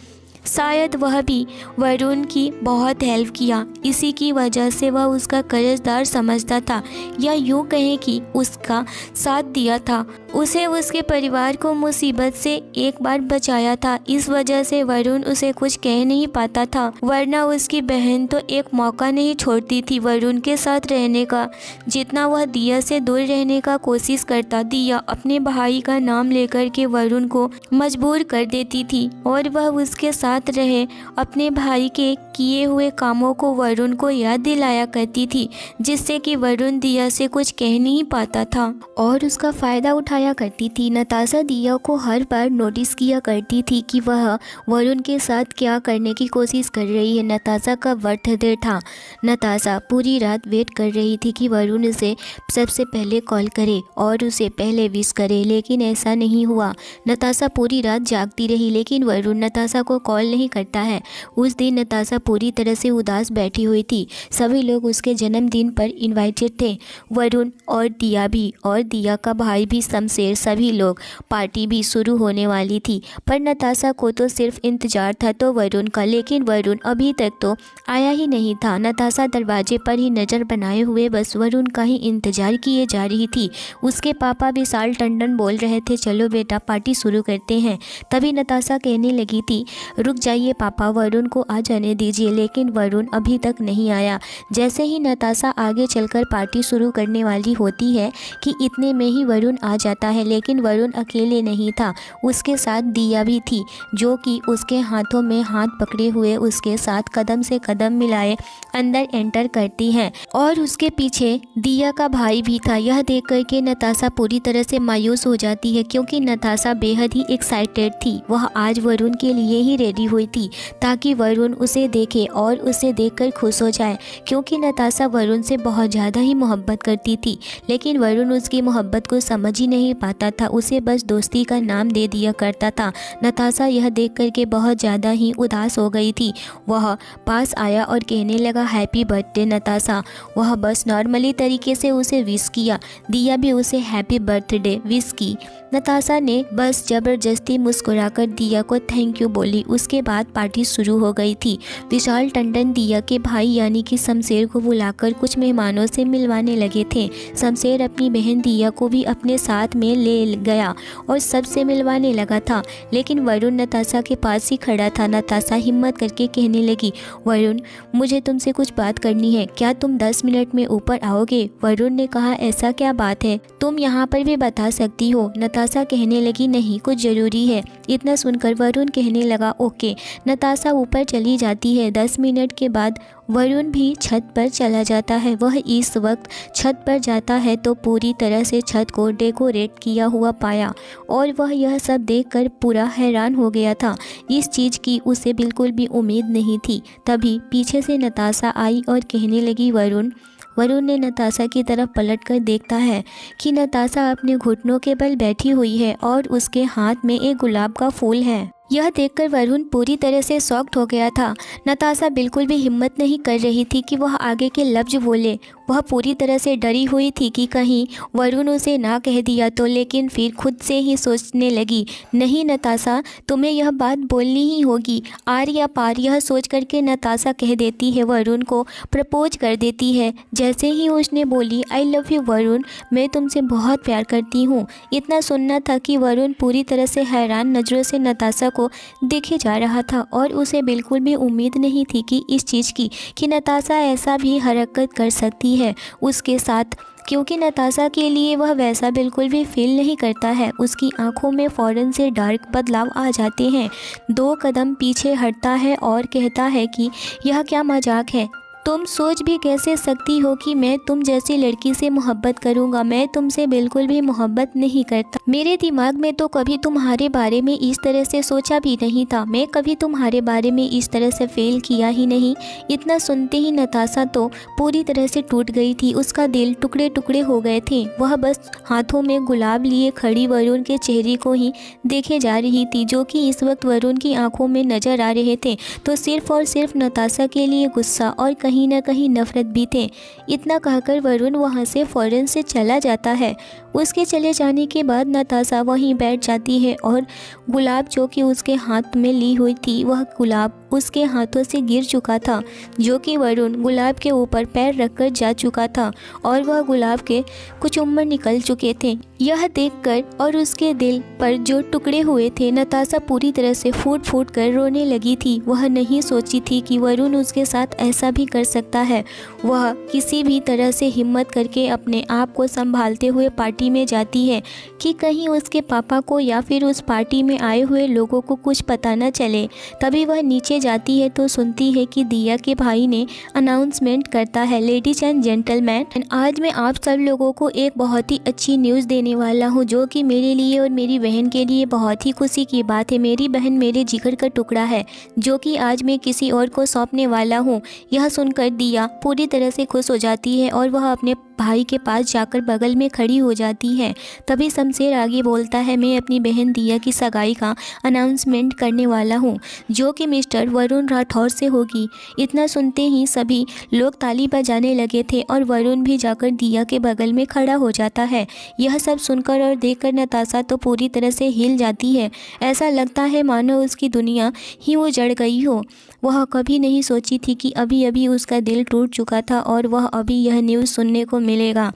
शायद वह भी वरुण की बहुत हेल्प किया, इसी की वजह से वह उसका कर्जदार समझता था, या यूँ कहें कि उसका साथ दिया था। उसे उसके परिवार को मुसीबत से एक बार बचाया था। इस वजह से वरुण उसे कुछ कह नहीं पाता था, वरना उसकी बहन तो एक मौका नहीं छोड़ती थी वरुण के साथ रहने का। जितना वह दिया से दूर रहने का कोशिश करता, दिया अपने भाई का नाम लेकर के वरुण को मजबूर कर देती थी और वह उसके साथ रहे अपने भाई के किए हुए कामों को वरुण को याद दिलाया करती थी, जिससे कि वरुण दिया से कुछ कह नहीं पाता था और उसका फ़ायदा उठाया करती थी। नताशा दिया को हर बार नोटिस किया करती थी कि वह वरुण के साथ क्या करने की कोशिश कर रही है। नताशा का बर्थडे था। नताशा पूरी रात वेट कर रही थी कि वरुण उसे सबसे पहले कॉल करे और उसे पहले विश करे, लेकिन ऐसा नहीं हुआ। नताशा पूरी रात जागती रही, लेकिन वरुण नताशा को कॉल नहीं करता है। उस दिन नताशा पूरी तरह से उदास बैठी हुई थी। सभी लोग उसके जन्मदिन पर इनवाइटेड थे, वरुण और दिया भी, और दिया का भाई भी शमशेर। सभी लोग, पार्टी भी शुरू होने वाली थी, पर नताशा को तो सिर्फ इंतजार था तो वरुण का, लेकिन वरुण अभी तक तो आया ही नहीं था। नताशा दरवाजे पर ही नज़र बनाए हुए बस वरुण का ही इंतजार किए जा रही थी। उसके पापा विशाल टंडन बोल रहे थे, चलो बेटा पार्टी शुरू करते हैं। तभी नताशा कहने लगी थी, रुक जाइए पापा, वरुण को आ जाने दीजिए, लेकिन वरुण अभी तक नहीं आया। जैसे ही नताशा आगे चलकर पार्टी शुरू करने वाली होती है कि इतने में ही वरुण आ जाता है, लेकिन वरुण अकेले नहीं था, उसके साथ दिया भी थी, जो कि उसके हाथों में हाथ पकड़े हुए उसके साथ कदम से कदम मिलाए अंदर एंटर करती है, और उसके पीछे दिया का भाई भी था। यह देख कर के नताशा पूरी तरह से मायूस हो जाती है, क्योंकि नताशा बेहद ही एक्साइटेड थी। वह आज वरुण के लिए ही रेडी बैठी हुई थी ताकि वरुण उसे देखे और उसे देखकर खुश हो जाए, क्योंकि नताशा वरुण से बहुत ज़्यादा ही मोहब्बत करती थी। लेकिन वरुण उसकी मोहब्बत को समझ ही नहीं पाता था, उसे बस दोस्ती का नाम दे दिया करता था। नताशा यह देख कर के बहुत ज़्यादा ही उदास हो गई थी। वह पास आया और कहने लगा हैप्पी बर्थडे नताशा। वह बस नॉर्मली तरीके से उसे विश किया। दिया भी उसे हैप्पी बर्थडे विश की। नताशा ने बस ज़बरदस्ती मुस्कुराकर दिया को थैंक यू बोली। उसके बाद पार्टी शुरू हो गई थी। विशाल टंडन दिया के भाई यानी कि शमशेर को बुलाकर कुछ मेहमानों से मिलवाने लगे थे। शमशेर अपनी बहन दिया को भी अपने साथ में ले गया और सबसे मिलवाने लगा था, लेकिन वरुण नताशा के पास ही खड़ा था। नताशा हिम्मत करके कहने लगी, वरुण मुझे तुमसे कुछ बात करनी है, क्या तुम 10 मिनट में ऊपर आओगे? वरुण ने कहा ऐसा क्या बात है, तुम यहाँ पर भी बता सकती हो। नताशा कहने लगी नहीं कुछ ज़रूरी है। इतना सुनकर वरुण कहने लगा ओके। नताशा ऊपर चली जाती है। 10 मिनट के बाद वरुण भी छत पर चला जाता है। वह इस वक्त छत पर जाता है तो पूरी तरह से छत को डेकोरेट किया हुआ पाया और वह यह सब देखकर पूरा हैरान हो गया था। इस चीज़ की उसे बिल्कुल भी उम्मीद नहीं थी। तभी पीछे से नताशा आई और कहने लगी वरुण। वरुण ने नताशा की तरफ पलटकर देखता है कि नताशा अपने घुटनों के बल बैठी हुई है और उसके हाथ में एक गुलाब का फूल है। यह देखकर वरुण पूरी तरह से शॉक्ड हो गया था। नताशा बिल्कुल भी हिम्मत नहीं कर रही थी कि वह आगे के लफ्ज बोले। वह पूरी तरह से डरी हुई थी कि कहीं वरुण उसे ना कह दिया तो, लेकिन फिर खुद से ही सोचने लगी नहीं नताशा तुम्हें यह बात बोलनी ही होगी, आर या पार। यह सोच करके नताशा कह देती है वरुण को प्रपोज कर देती है। जैसे ही उसने बोली आई लव यू वरुण, मैं तुमसे बहुत प्यार करती हूँ। इतना सुनना था कि वरुण पूरी तरह से हैरान नज़रों से नताशा को देखे जा रहा था और उसे बिल्कुल भी उम्मीद नहीं थी कि इस चीज़ की कि नताशा ऐसा भी हरकत कर सकती है उसके साथ, क्योंकि नताशा के लिए वह वैसा बिल्कुल भी फील नहीं करता है। उसकी आंखों में फ़ौरन से डार्क बदलाव आ जाते हैं। 2 कदम पीछे हटता है और कहता है कि यह क्या मजाक है, तुम सोच भी कैसे सकती हो कि मैं तुम जैसी लड़की से मोहब्बत करूंगा? मैं तुमसे बिल्कुल भी मोहब्बत नहीं करता। मेरे दिमाग में तो कभी तुम्हारे बारे में इस तरह से सोचा भी नहीं था। मैं कभी तुम्हारे बारे में इस तरह से फेल किया ही नहीं। इतना सुनते ही नताशा तो पूरी तरह से टूट गई थी। उसका दिल टुकड़े टुकड़े हो गए थे। वह बस हाथों में गुलाब लिए खड़ी वरुण के चेहरे को ही देखे जा रही थी, जो कि इस वक्त वरुण की आंखों में नजर आ रहे थे। तो सिर्फ और सिर्फ नताशा के लिए गुस्सा और कहीं न कहीं नफरत भी थे। इतना कहकर वरुण वहां से फ़ौरन से चला जाता है। उसके चले जाने के बाद नताशा वहीं बैठ जाती है और गुलाब जो कि उसके हाथ में ली हुई थी, वह गुलाब उसके हाथों से गिर चुका था, जो कि वरुण गुलाब के ऊपर पैर रखकर जा चुका था और वह गुलाब के कुछ उम्र निकल चुके थे। यह देखकर और उसके दिल पर जो टुकड़े हुए थे, नताशा पूरी तरह से फूट फूट कर रोने लगी थी। वह नहीं सोची थी कि वरुण उसके साथ ऐसा भी कर सकता है। वह किसी भी तरह से हिम्मत करके अपने आप को संभालते हुए पार्टी में जाती है कि कहीं उसके पापा को या फिर उस पार्टी में आए हुए लोगों को कुछ पता न चले। तभी वह नीचे जाती है तो सुनती है कि दिया के भाई ने अनाउंसमेंट करता है, लेडीज एंड जेंटलमैन, आज मैं आप सब लोगों को एक बहुत ही अच्छी न्यूज़ देने वाला हूँ, जो कि मेरे लिए और मेरी बहन के लिए बहुत ही खुशी की बात है। मेरी बहन मेरे जिगर का टुकड़ा है, जो कि आज मैं किसी और को सौंपने वाला हूँ। यह सुनकर दिया पूरी तरह से खुश हो जाती है और वह अपने भाई के पास जाकर बगल में खड़ी हो जाती है। तभी शमशेर आगे बोलता है, मैं अपनी बहन दिया की सगाई का अनाउंसमेंट करने वाला हूँ, जो कि मिस्टर वरुण राठौर से होगी। इतना सुनते ही सभी लोग ताली बजाने लगे थे और वरुण भी जाकर दिया के बगल में खड़ा हो जाता है। यह सब सुनकर और देखकर नताशा तो पूरी तरह से हिल जाती है। ऐसा लगता है मानो उसकी दुनिया ही उजड़ गई हो। वह कभी नहीं सोची थी कि अभी अभी उसका दिल टूट चुका था और वह अभी यह न्यूज़ सुनने को मिलेगा।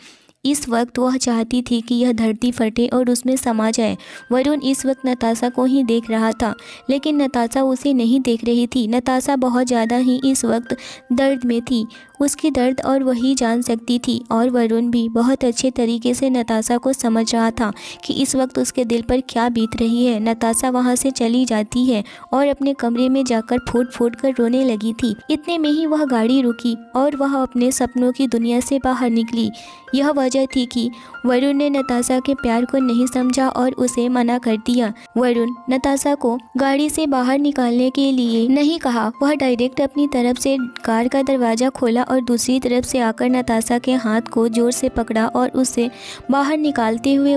इस वक्त वह चाहती थी कि यह धरती फटे और उसमें समा जाए। वरुण इस वक्त नताशा को ही देख रहा था, लेकिन नताशा उसे नहीं देख रही थी। नताशा बहुत ज़्यादा ही इस वक्त दर्द में थी उसकी दर्द और वही जान सकती थी। और वरुण भी बहुत अच्छे तरीके से नताशा को समझ रहा था कि इस वक्त उसके दिल पर क्या बीत रही है। नताशा वहाँ से चली जाती है और अपने कमरे में जाकर फूट फूट कर रोने लगी थी। इतने में ही वह गाड़ी रुकी और वह अपने सपनों की दुनिया से बाहर निकली। यह वजह थी कि वरुण ने नताशा के प्यार को नहीं समझा और उसे मना कर दिया। वरुण नताशा को गाड़ी से बाहर निकालने के लिए नहीं कहा, वह डायरेक्ट अपनी तरफ से कार का दरवाज़ा खोला और दूसरी तरफ से आकर नताशा के हाथ को जोर से पकड़ा और उसे बाहर निकालते हुए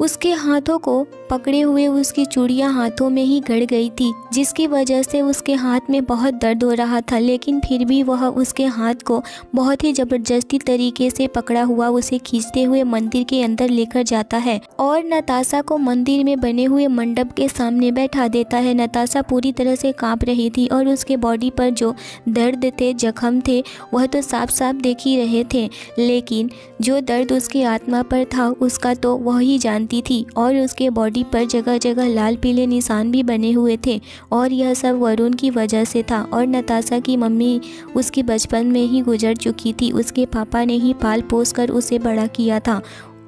उसके हाथों को पकड़े हुए उसकी चूड़ियां हाथों में ही गड़ गई थी, जिसकी वजह से उसके हाथ में बहुत दर्द हो रहा था। लेकिन फिर भी वह उसके हाथ को बहुत ही ज़बरदस्ती तरीके से पकड़ा हुआ उसे खींचते हुए मंदिर के अंदर लेकर जाता है और नताशा को मंदिर में बने हुए मंडप के सामने बैठा देता है। नताशा पूरी तरह से कांप रही थी और उसके बॉडी पर जो दर्द थे, जख्म थे, वह तो साफ साफ देख ही रहे थे, लेकिन जो दर्द उसकी आत्मा पर था उसका तो वह ही जानती थी। और उसके बॉडी पर जगह जगह लाल पीले निशान भी बने हुए थे और यह सब वरुण की वजह से था। और नताशा की मम्मी उसकी बचपन में ही गुजर चुकी थी, उसके पापा ने ही पाल पोस कर उसे बड़ा किया था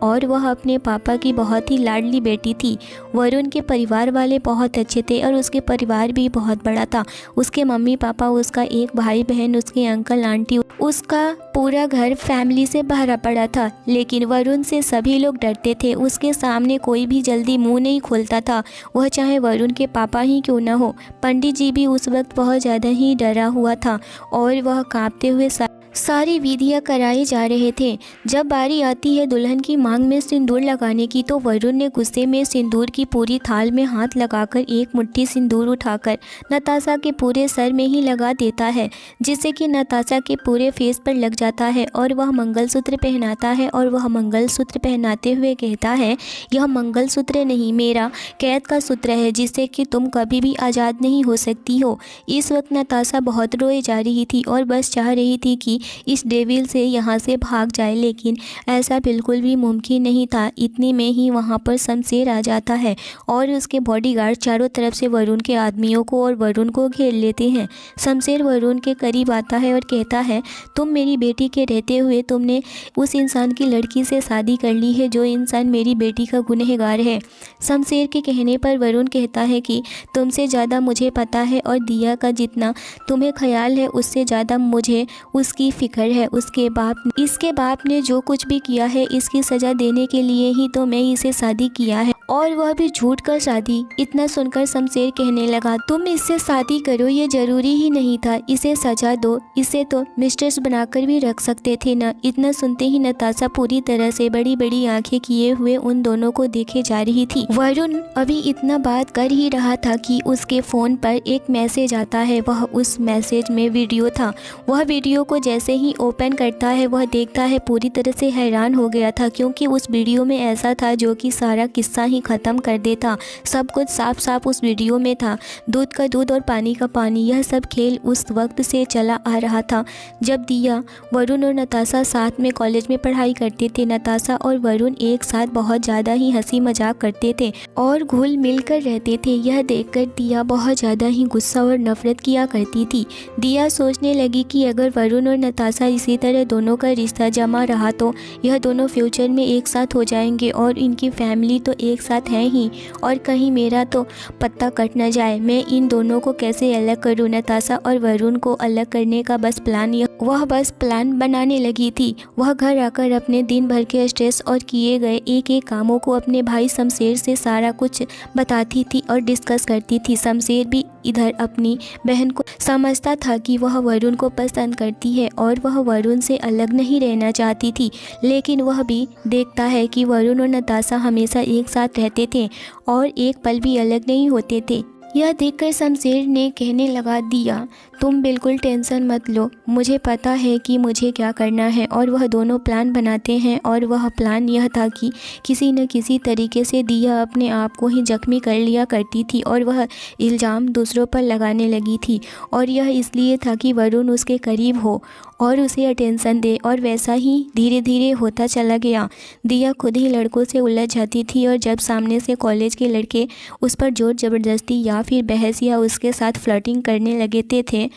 और वह अपने पापा की बहुत ही लाडली बेटी थी। वरुण के परिवार वाले बहुत अच्छे थे और उसके परिवार भी बहुत बड़ा था। उसके मम्मी पापा, उसका एक भाई बहन, उसके अंकल आंटी, उसका पूरा घर फैमिली से भरा पड़ा था। लेकिन वरुण से सभी लोग डरते थे, उसके सामने कोई भी जल्दी मुंह नहीं खोलता था, वह चाहे वरुण के पापा ही क्यों न हो। पंडित जी भी उस वक्त बहुत ज़्यादा ही डरा हुआ था और वह कांपते हुए सारी विधियां कराए जा रहे थे। जब बारी आती है दुल्हन की मांग में सिंदूर लगाने की तो वरुण ने गुस्से में सिंदूर की पूरी थाल में हाथ लगाकर एक मुट्ठी सिंदूर उठाकर नताशा के पूरे सर में ही लगा देता है, जिससे कि नताशा के पूरे फेस पर लग जाता है। और वह मंगलसूत्र पहनाता है और वह मंगलसूत्र पहनाते हुए कहता है, यह मंगलसूत्र नहीं, मेरा कैद का सूत्र है, जिससे कि तुम कभी भी आज़ाद नहीं हो सकती हो। इस वक्त नताशा बहुत रोए जा रही थी और बस चाह रही थी कि इस डेविल से यहाँ से भाग जाए, लेकिन ऐसा बिल्कुल भी मुमकिन नहीं था। इतने में ही वहाँ पर शमशेर आ जाता है और उसके बॉडीगार्ड चारों तरफ से वरुण के आदमियों को और वरुण को घेर लेते हैं। शमशेर वरुण के करीब आता है और कहता है, तुम मेरी बेटी के रहते हुए तुमने उस इंसान की लड़की से शादी कर ली है जो इंसान मेरी बेटी का गुनहगार है। शमशेर के कहने पर वरुण कहता है कि तुमसे ज़्यादा मुझे पता है और दिया का जितना तुम्हें ख्याल है उससे ज़्यादा मुझे उसकी फिक्र है। इसके बाप ने जो कुछ भी किया है इसकी सज़ा देने के लिए ही तो मैं इसे शादी किया है, और वह भी झूठ कर शादी। इतना सुनकर शमशेर कहने लगा, तुम इससे शादी करो, ये जरूरी ही नहीं था, इसे सजा दो, इसे तो मिस्ट्रेस बनाकर भी रख सकते थे ना। इतना सुनते ही नताशा पूरी तरह से बड़ी बड़ी आंखें किए हुए उन दोनों को देखे जा रही थी। वरुण अभी इतना बात कर ही रहा था कि उसके फ़ोन पर एक मैसेज आता है। वह उस मैसेज में वीडियो था। वह वीडियो को जैसे ही ओपन करता है वह देखता है, पूरी तरह से हैरान हो गया था, क्योंकि उस वीडियो में ऐसा था जो कि सारा किस्सा ही ख़त्म कर देता। सब कुछ साफ साफ उस वीडियो में था। दूध का दूध और पानी का पानी, यह सब खेल उस वक्त से चला आ रहा था जब दिया, वरुण और नताशा साथ में कॉलेज में पढ़ाई करते थे। नताशा और वरुण एक साथ बहुत ज़्यादा ही हंसी मजाक करते थे और घुल मिल कर रहते थे। यह देखकर दिया बहुत ज़्यादा ही गुस्सा और नफरत किया करती थी। दिया सोचने लगी कि अगर वरुण और नताशा इसी तरह दोनों का रिश्ता जमा रहा तो यह दोनों फ्यूचर में एक साथ हो जाएंगे और इनकी फैमिली तो एक साथ है ही, और कहीं मेरा तो पत्ता कट न जाए। मैं इन दोनों को कैसे अलग करूं? नताशा और वरुण को अलग करने का वह बस प्लान बनाने लगी थी। वह घर आकर अपने दिन भर के स्ट्रेस और किए गए एक एक कामों को अपने भाई शमशेर से सारा कुछ बताती थी और डिस्कस करती थी। शमशेर भी इधर अपनी बहन को समझता था कि वह वरुण को पसंद करती है और वह वरुण से अलग नहीं रहना चाहती थी, लेकिन वह भी देखता है कि वरुण और नताशा हमेशा एक साथ रहते थे और एक पल भी अलग नहीं होते थे। यह देखकर शमशेर ने कहने लगा, दिया तुम बिल्कुल टेंशन मत लो, मुझे पता है कि मुझे क्या करना है। और वह दोनों प्लान बनाते हैं और वह प्लान यह था कि किसी न किसी तरीके से दिया अपने आप को ही जख्मी कर लिया करती थी और वह इल्ज़ाम दूसरों पर लगाने लगी थी, और यह इसलिए था कि वरुण उसके करीब हो और उसे अटेंशन दे, और वैसा ही धीरे धीरे होता चला गया। दिया खुद ही लड़कों से उलझ जाती थी और जब सामने से कॉलेज के लड़के उस पर जोर ज़बरदस्ती या फिर बहस या उसके साथ फ्लर्टिंग करने लगे थे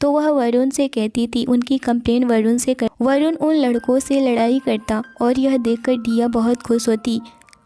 तो वह वरुण से कहती थी उनकी कंप्लेन वरुण से कर। वरुण उन लड़कों से लड़ाई करता और यह देखकर दिया बहुत खुश होती।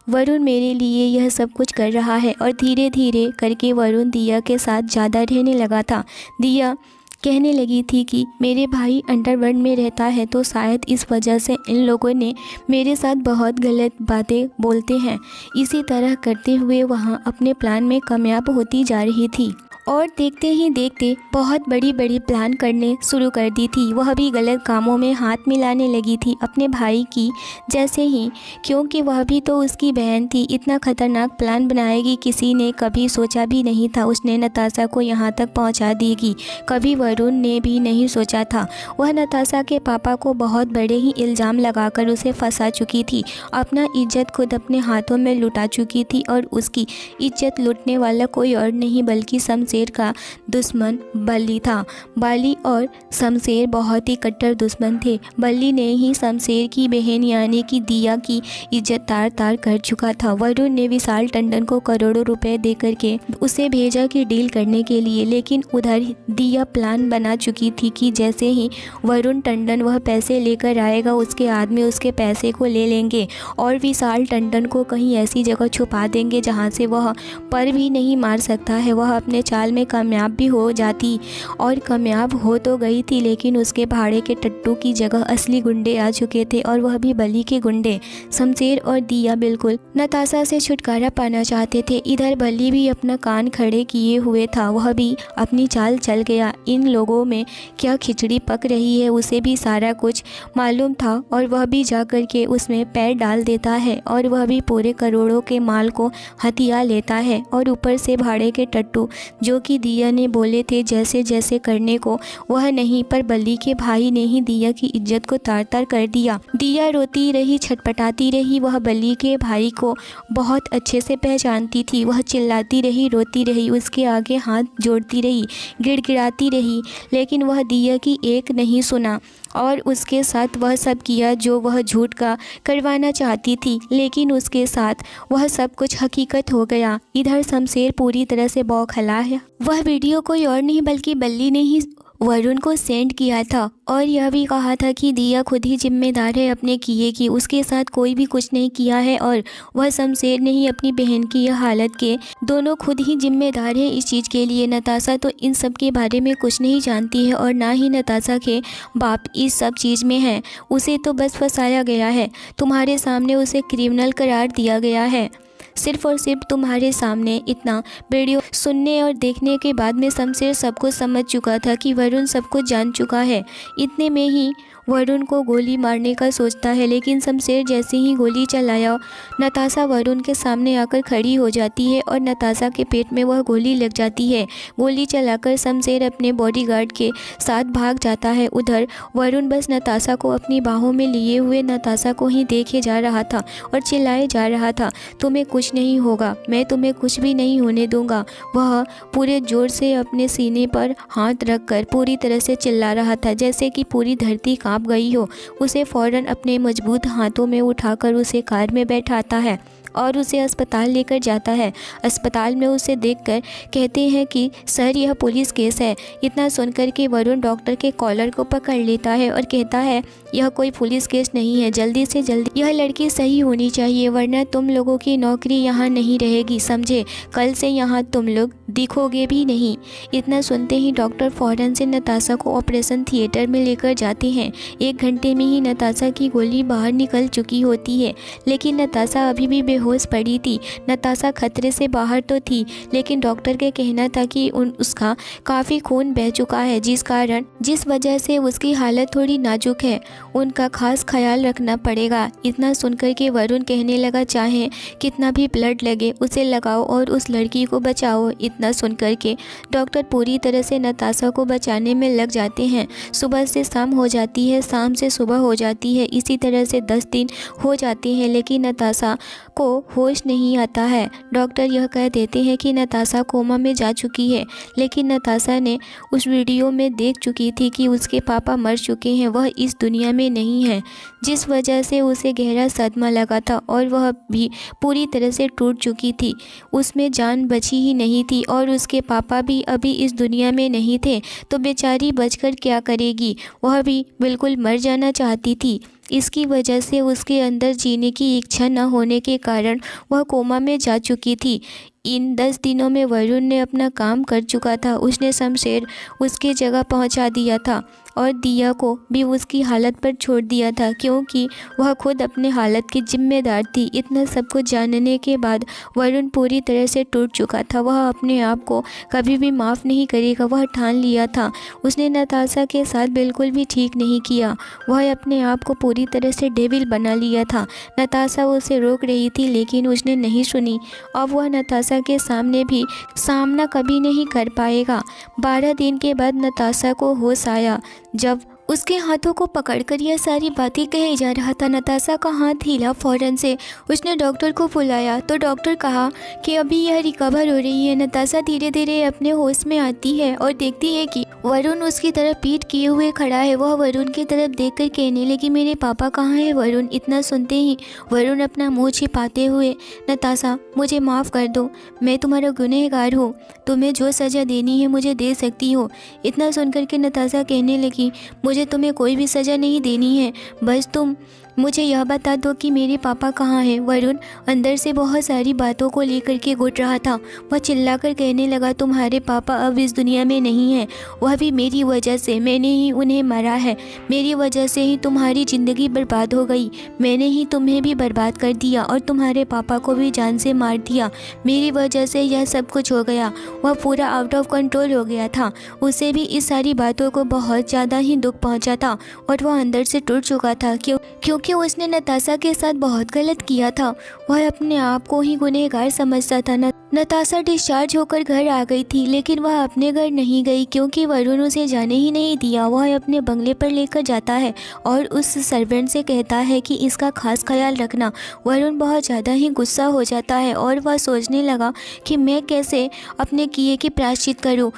वरुण मेरे लिए यह सब कुछ कर रहा है। और धीरे धीरे करके वरुण दिया के साथ ज़्यादा रहने लगा था। दिया कहने लगी थी कि मेरे भाई अंडरवर्ल्ड में रहता है तो शायद इस वजह से इन लोगों ने मेरे साथ बहुत गलत बातें बोलते हैं। इसी तरह करते हुए वहाँ अपने प्लान में कामयाब होती जा रही थी और देखते ही देखते बहुत बड़ी बड़ी प्लान करने शुरू कर दी थी। वह भी गलत कामों में हाथ मिलाने लगी थी अपने भाई की जैसे ही, क्योंकि वह भी तो उसकी बहन थी। इतना खतरनाक प्लान बनाएगी किसी ने कभी सोचा भी नहीं था। उसने नताशा को यहाँ तक पहुँचा देगी कभी वरुण ने भी नहीं सोचा था। वह नताशा के पापा को बहुत बड़े ही इल्ज़ाम लगाकर उसे फंसा चुकी थी। अपना इज्जत खुद अपने हाथों में लुटा चुकी थी और उसकी इज्जत लूटने वाला कोई और नहीं बल्कि शमशेर का दुश्मन बल्ली था। बल्ली और शमशेर बहुत ही कट्टर दुश्मन थे। बल्ली ने ही शमशेर की बहन यानी कि दिया की इज्जत तार तार कर चुका था। वरुण ने विशाल टंडन को करोड़ों रुपए दे करके उसे भेजा कि डील करने के लिए, लेकिन उधर दिया प्लान बना चुकी थी कि जैसे ही वरुण टंडन वह पैसे लेकर आएगा उसके आदमी उसके पैसे को ले लेंगे और विशाल टंडन को कहीं ऐसी जगह छुपा देंगे जहां से वह पर भी नहीं मार सकता है। वह अपने चाल में कामयाब भी हो जाती और कामयाब हो तो गई थी, लेकिन उसके भाड़े के टट्टू की जगह असली गुंडे आ चुके थे और वह भी बली के गुंडे। शमशेर और दिया बिल्कुल नताशा से छुटकारा पाना चाहते थे। इधर बली भी अपना कान खड़े किए हुए था। वह भी अपनी चाल चल गया। इन लोगों में क्या खिचड़ी पक रही है उसे भी सारा कुछ मालूम था और वह भी जा कर के उसमें पैर डाल देता है और वह भी पूरे करोड़ों के माल को हथिया लेता है। और ऊपर से भाड़े के टट्टू जो कि दिया ने बोले थे जैसे जैसे करने को वह नहीं, पर बल्ली के भाई ने ही दिया की इज्जत को तार तार कर दिया। दिया रोती रही, छटपटाती रही। वह बल्ली के भाई को बहुत अच्छे से पहचानती थी। वह चिल्लाती रही, रोती रही, उसके आगे हाथ जोड़ती रही, गिड़गिड़ाती रही, लेकिन वह दिया की एक नहीं सुना और उसके साथ वह सब किया जो वह झूठ का करवाना चाहती थी, लेकिन उसके साथ वह सब कुछ हकीकत हो गया। इधर शमशेर पूरी तरह से बौखला है। वह वीडियो कोई और नहीं बल्कि बल्ली ने ही वरुण को सेंड किया था और यह भी कहा था कि दिया खुद ही जिम्मेदार है अपने किए की, उसके साथ कोई भी कुछ नहीं किया है और वह शमशेर ने ही अपनी बहन की यह हालत के दोनों खुद ही जिम्मेदार है इस चीज़ के लिए। नताशा तो इन सब के बारे में कुछ नहीं जानती है और ना ही नताशा के बाप इस सब चीज़ में हैं। उसे तो बस फंसाया गया है, तुम्हारे सामने उसे क्रिमिनल करार दिया गया है। सिर्फ और सिर्फ तुम्हारे सामने इतना वीडियो सुनने और देखने के बाद में शमशेर सब कुछ समझ चुका था कि वरुण सब कुछ जान चुका है। इतने में ही वरुण को गोली मारने का सोचता है, लेकिन शमशेर जैसे ही गोली चलाया नताशा वरुण के सामने आकर खड़ी हो जाती है और नताशा के पेट में वह गोली लग जाती है। गोली चलाकर शमशेर अपने बॉडीगार्ड के साथ भाग जाता है। उधर वरुण बस नताशा को अपनी बाहों में लिए हुए नताशा को ही देखे जा रहा था और चिल्लाए जा रहा था, तुम्हें कुछ नहीं होगा, मैं तुम्हें कुछ भी नहीं होने दूंगा। वह पूरे जोर से अपने सीने पर हाथ रखकर पूरी तरह से चिल्ला रहा था जैसे कि पूरी धरती कांप गई हो। उसे फौरन अपने मजबूत हाथों में उठाकर उसे कार में बैठाता है और उसे अस्पताल लेकर जाता है। अस्पताल में उसे देखकर कहते हैं कि सर यह पुलिस केस है। इतना सुनकर के वरुण डॉक्टर के कॉलर को पकड़ लेता है और कहता है यह कोई पुलिस केस नहीं है, जल्दी से जल्दी यह लड़की सही होनी चाहिए वरना तुम लोगों की नौकरी यहाँ नहीं रहेगी, समझे? कल से यहाँ तुम लोग दिखोगे भी नहीं। इतना सुनते ही डॉक्टर फौरन से नताशा को ऑपरेशन थिएटर में लेकर जाते हैं। 1 घंटे में ही नताशा की गोली बाहर निकल चुकी होती है, लेकिन नताशा अभी भी बेहोश पड़ी थी। नताशा खतरे से बाहर तो थी, लेकिन डॉक्टर के कहना था कि उसका काफ़ी खून बह चुका है, जिस वजह से उसकी हालत थोड़ी नाजुक है, उनका खास ख्याल रखना पड़ेगा। इतना सुनकर के वरुण कहने लगा चाहे कितना भी ब्लड लगे उसे लगाओ और उस लड़की को बचाओ। इतना सुनकर के डॉक्टर पूरी तरह से नताशा को बचाने में लग जाते हैं। सुबह से शाम हो जाती है, शाम से सुबह हो जाती है, इसी तरह से 10 दिन हो जाते हैं, लेकिन नताशा को होश नहीं आता है। डॉक्टर यह कह देते हैं कि नताशा कोमा में जा चुकी है, लेकिन नताशा ने उस वीडियो में देख चुकी थी कि उसके पापा मर चुके हैं, वह इस दुनिया में नहीं है, जिस वजह से उसे गहरा सदमा लगा था और वह भी पूरी तरह से टूट चुकी थी। उसमें जान बची ही नहीं थी और उसके पापा भी अभी इस दुनिया में नहीं थे, तो बेचारी बचकर क्या करेगी। वह भी बिल्कुल मर जाना चाहती थी। इसकी वजह से उसके अंदर जीने की इच्छा न होने के कारण वह कोमा में जा चुकी थी। इन 10 दिनों में वरुण ने अपना काम कर चुका था। उसने शमशेर उसके जगह पहुंचा दिया था और दिया को भी उसकी हालत पर छोड़ दिया था, क्योंकि वह खुद अपने हालत की जिम्मेदार थी। इतना सब कुछ जानने के बाद वरुण पूरी तरह से टूट चुका था। वह अपने आप को कभी भी माफ़ नहीं करेगा, वह ठान लिया था। उसने नताशा के साथ बिल्कुल भी ठीक नहीं किया। वह अपने आप को पूरी तरह से डेविल बना लिया था। नताशा उसे रोक रही थी, लेकिन उसने नहीं सुनी। अब वह नताशा के सामने भी सामना कभी नहीं कर पाएगा। 12 दिन के बाद नताशा को होश आया, जब उसके हाथों को पकड़कर यह सारी बातें कहे जा रहा था। नताशा का हाथ हिला। फ़ौरन से उसने डॉक्टर को बुलाया तो डॉक्टर कहा कि अभी यह रिकवर हो रही है। नताशा धीरे धीरे अपने होश में आती है और देखती है कि वरुण उसकी तरफ पीठ किए हुए खड़ा है। वह वरुण की तरफ देखकर कहने लगी, मेरे पापा कहाँ हैं वरुण। इतना सुनते ही वरुण अपना मुँह छिपाते हुए, नताशा मुझे माफ़ कर दो, मैं तुम्हारा गुनहगार हूँ, तुम्हें जो सज़ा देनी है मुझे दे सकती हो। इतना सुनकर के नताशा कहने लगी, मुझे तुम्हें कोई भी सज़ा नहीं देनी है, बस तुम मुझे यह बता दो कि मेरे पापा कहाँ हैं। वरुण अंदर से बहुत सारी बातों को लेकर के घुट रहा था। वह चिल्लाकर कहने लगा, तुम्हारे पापा अब इस दुनिया में नहीं हैं, वह भी मेरी वजह से। मैंने ही उन्हें मारा है, मेरी वजह से ही तुम्हारी ज़िंदगी बर्बाद हो गई। मैंने ही तुम्हें भी बर्बाद कर दिया और तुम्हारे पापा को भी जान से मार दिया। मेरी वजह से यह सब कुछ हो गया। वह पूरा आउट ऑफ कंट्रोल हो गया था। उसे भी इस सारी बातों को बहुत ज़्यादा ही दुख पहुँचा था और वह अंदर से टूट चुका था, क्योंकि उसने नताशा के साथ बहुत गलत किया था। वह अपने आप को ही गुनहगार समझता था। नताशा डिस्चार्ज होकर घर आ गई थी, लेकिन वह अपने घर नहीं गई, क्योंकि वरुण उसे जाने ही नहीं दिया। वह अपने बंगले पर लेकर जाता है और उस सर्वेंट से कहता है कि इसका खास ख्याल रखना। वरुण बहुत ज़्यादा ही गुस्सा हो जाता है और वह सोचने लगा कि मैं कैसे अपने किए की प्रायश्चित करूं।